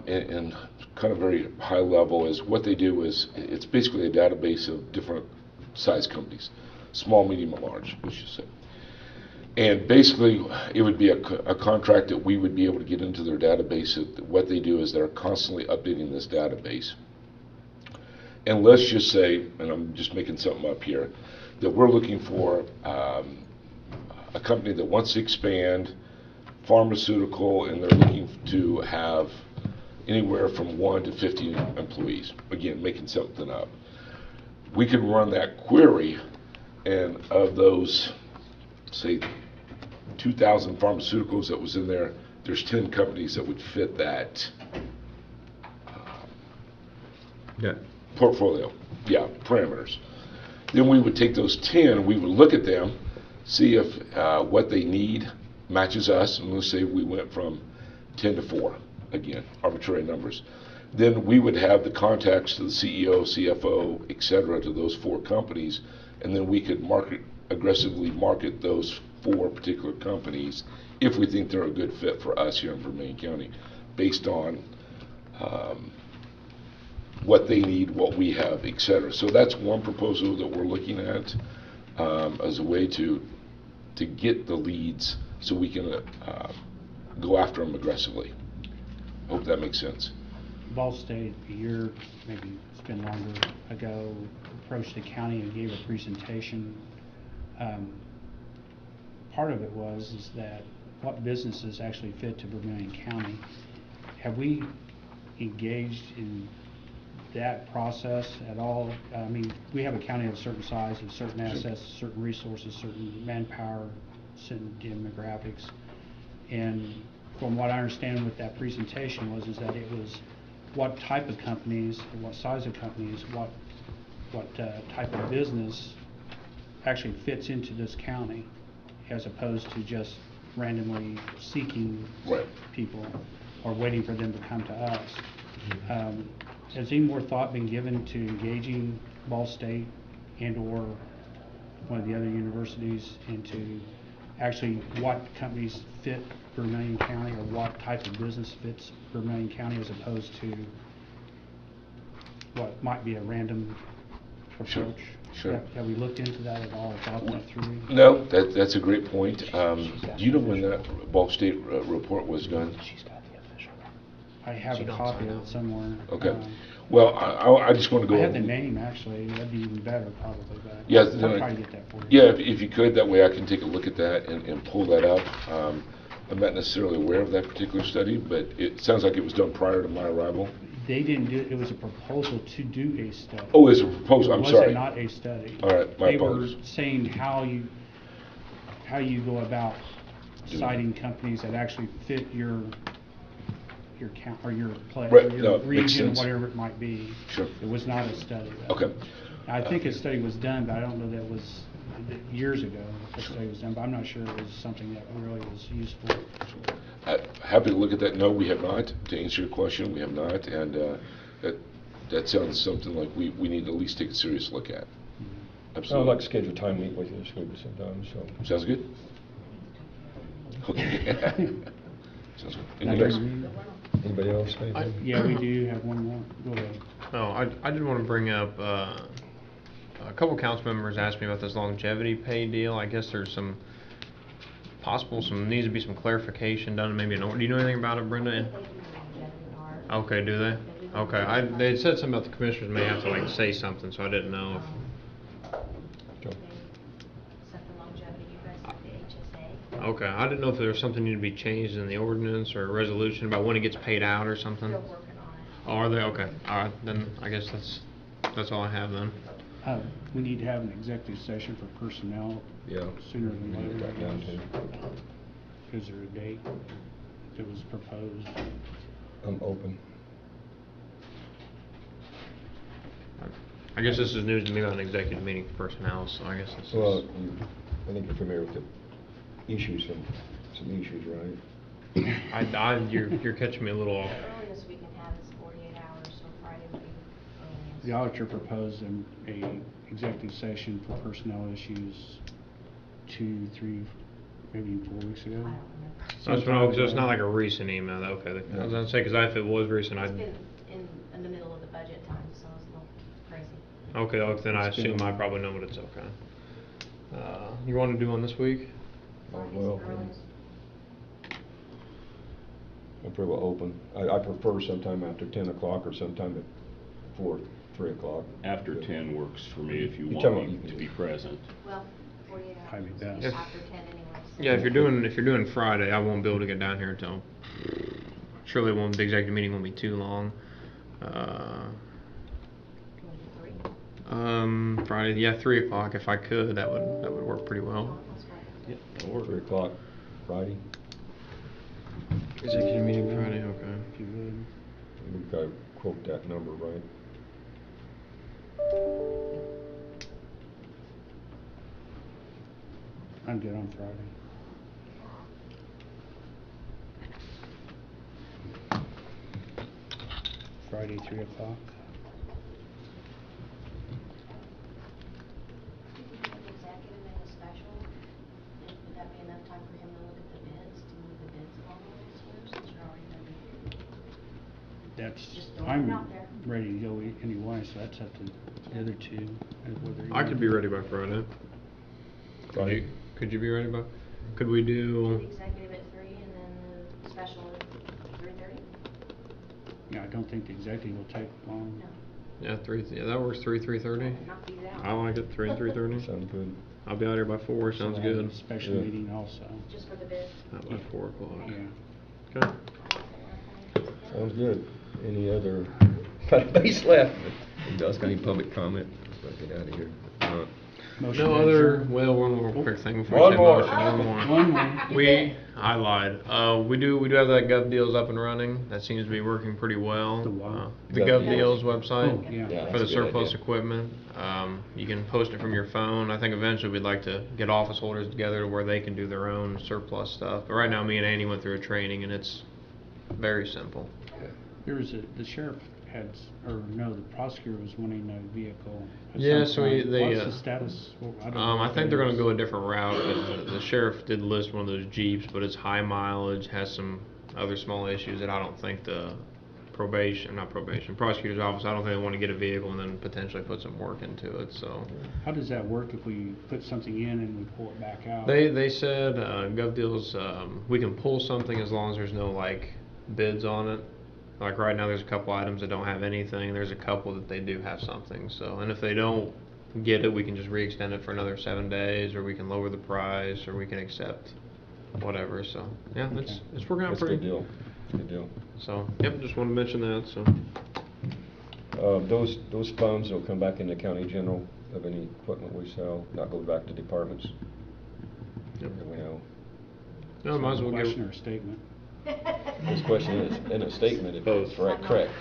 in kind of very high level. Is what they do is it's basically a database of different size companies, small, medium, and large, we should say. And basically, it would be a contract that we would be able to get into their database. What they do is they're constantly updating this database. And let's just say, and I'm just making something up here, that we're looking for a company that wants to expand pharmaceutical, and they're looking to have anywhere from 1 to 50 employees. Again, making something up. We could run that query, and of those, say, 2,000 pharmaceuticals that was in there, there's 10 companies that would fit that portfolio, parameters. Then we would take those 10, we would look at them, see if what they need matches us, and let's say we went from 10 to 4, again, arbitrary numbers. Then we would have the contacts to the CEO, CFO, et cetera, to those 4 companies, and then we could aggressively market those 4 particular companies if we think they're a good fit for us here in Vermilion County, based on what they need, what we have, et cetera. So that's one proposal that we're looking at as a way to get the leads so we can go after them aggressively. Hope that makes sense. Ball State, a year, maybe it's been longer ago, approached the county and gave a presentation. Part of it is that what businesses actually fit to Vermilion County. Have we engaged in that process at all. I mean, we have a county of a certain size, with certain assets, certain resources, certain manpower, certain demographics. And from what I understand with that presentation is that it was what type of companies, and what size of companies, what type of business actually fits into this county, as opposed to just randomly seeking Right. people or waiting for them to come to us. Has any more thought been given to engaging Ball State and or one of the other universities into actually what companies fit Vermilion County, or what type of business fits Vermilion County, as opposed to what might be a random Sure, approach? sure. Have we looked into that at all, or thought that through? No, that's a great point. Do you know when that Ball State report was done? I have a copy of it somewhere. Okay. Well, I just want to go. I have the name, actually. That'd be even better, probably, but Yeah, I'll try to get that for you. Yeah, if you could, that way I can take a look at that and pull that up. I'm not necessarily aware of that particular study, but it sounds like it was done prior to my arrival. They didn't do it. It was a proposal to do a study. Oh, it's a proposal. I'm It sorry. was not a study. All right, my They apologies. were saying how you go about citing companies that actually fit your count, or your place, Right, or no, your makes region, sense. whatever it might be. Sure. It was not a study, though. Okay. I think a study was done, but I don't know that was years ago. A study was done, but I'm not sure it was something that really was useful. Happy to look at that. No, we have not. To answer your question, we have not, and that sounds something like we need to at least take a serious look at. I'd Absolutely. like to schedule time to meet with you this week sometime, so. Sounds good. Okay. Sounds good. Now, Anything else? Anybody else? Anything? Yeah, we do have one more. Go ahead. I did want to bring up, a couple council members asked me about this longevity pay deal. I guess there's needs to be some clarification done, maybe an order. Do you know anything about it, Brenda? Okay, do they? Okay, they said something about the commissioners may have to like say something, so I didn't know if. Set the longevity, you guys have the HSA. Okay, I didn't know if there was something need to be changed in the ordinance or a resolution about when it gets paid out or something. Still working on it. Oh, are they? Okay, alright, then I guess that's all I have then. We need to have an executive session for personnel Yeah. sooner than Get later. that down too. Is there a date that was proposed? I'm open. I guess this is news to me about an executive meeting for personnel, so I guess this is. Well, I think you're familiar with the issues, some issues, right? You're catching me a little off. The earliest we can have is 48 hours, so Friday would be the earliest. The auditor proposed a executive session for personnel issues 2, 3, maybe 4 weeks ago. I don't remember. So it's not like a recent email, okay. I was gonna say, because if it was recent, It's I'd. been in the middle of the budget time, so it's a little crazy. Okay, then I It's been a assume I while. probably know what it's okay. You want to do one this week? Oh, Friday's well, the earliest. I'm pretty well open. I prefer sometime after 10 o'clock or sometime at 3 o'clock. After 10 works for me if you You tell want me. me to be present. Well, 48 Probably hours. best. If- After 10 anyway. So. Yeah, if you're doing Friday, I won't be able to get down here until. Surely the executive meeting won't be too long. You wanna do 3? Friday, yeah, 3 o'clock. If I could, that would work pretty well. That's fine. Yep, that'll work. 3 o'clock Friday. Executive meeting Friday, okay. If you would. We've got to quote that number, right? I'm good on Friday. Friday, 3 o'clock. Executive and a special, would that be enough time for him to look at the bids, to move the bids along this year, since you're already gonna be here? That's, Just throwing it out I'm there. ready to go anyway, so that's up to the other two. Whether you I could be ready by Friday. Friday. Could you be ready by? Could we do? The executive at 3 and then the special at 3:30? Yeah, I don't think the executive will take long. No, Yeah, 3. Yeah, that works. 3:30. knock these out. I like it. 3 and 3:30. Sounds good. I'll be out here by 4. Sounds So we'll have good. a Special Yeah. meeting also. Just for the bids. Not by 4 o'clock. Yeah. Okay. Sounds good. Any other Nobody's left. Anybody else got any public comment? Let's get out of here. Motion No to other, adjourn. well, one more quick thing before One we say more. motion, one more. One more. I lied. We do have that Gov Deals up and running. That seems to be working pretty well. The what? The Gov Gov Deals. Deals website. Oh, yeah. Yeah, For the that's a good surplus idea. equipment. You can post it from your phone. I think eventually we'd like to get office holders together to where they can do their own surplus stuff. But right now, me and Andy went through a training and it's very simple. There was the sheriff the prosecutor was wanting a vehicle. at Yeah, some so point. they, What's the status? Well, don't know I if think there they're gonna is. go a different route, but the sheriff did list one of those Jeeps, but it's high mileage, has some other small issues that I don't think the prosecutor's office, I don't think they wanna get a vehicle and then potentially put some work into it, so. How does that work if we put something in and we pull it back out? They said, Gov Deals, we can pull something as long as there's no like bids on it. Like right now, there's a couple items that don't have anything, there's a couple that they do have something, so, and if they don't get it, we can just re-extend it for another 7 days, or we can lower the price, or we can accept whatever, so, yeah, it's working out That's a pretty good deal. Good deal. So, yep, just wanted to mention that, so. Those funds will come back into county general of any equipment we sell, not go back to departments. Yep. We know. No, might as well give. Question or statement? This question is in a statement, if it's right, correct.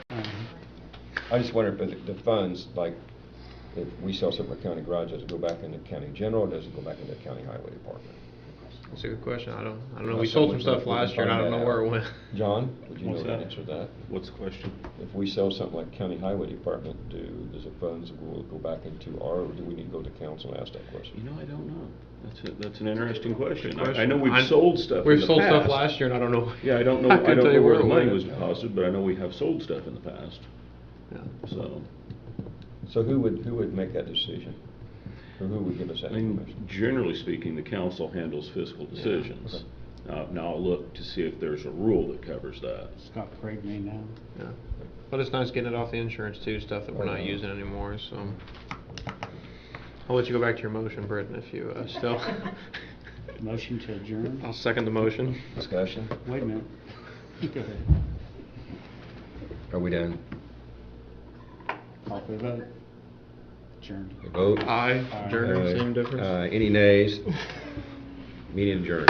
I just wonder if the funds, like, if we sell something at county garage, does it go back into county general, or does it go back into county highway department? That's a good question, I don't know, we That's sold some something stuff we can last year and I find don't know that where it out. went. John, would you know What's the that? answer to that? What's the question? If we sell something like county highway department, does the funds go back into our, or do we need to go to council and ask that question? You know, I don't know. That's an interesting question. Good I know question. we've sold stuff in We've the sold stuff past. last year and I don't know. Yeah, I don't know, I I couldn't don't tell know you where where the it money went. was deposited, but I know we have sold stuff in the past, Yeah. so. So who would make that decision? Or who would give us that I mean, information? generally speaking, the council handles fiscal decisions. Now I'll look to see if there's a rule that covers that. Scott Craig may know. Yeah, but it's nice getting it off the insurance too, stuff that we're not Right. using anymore, so. I'll let you go back to your motion, Britton, if you, still. Motion to adjourn? I'll second the motion. Discussion? Wait a minute. Go ahead. Are we done? Call for the vote. Adjourned. The vote? Aye, adjourn, same difference. Any nays? Meeting adjourned.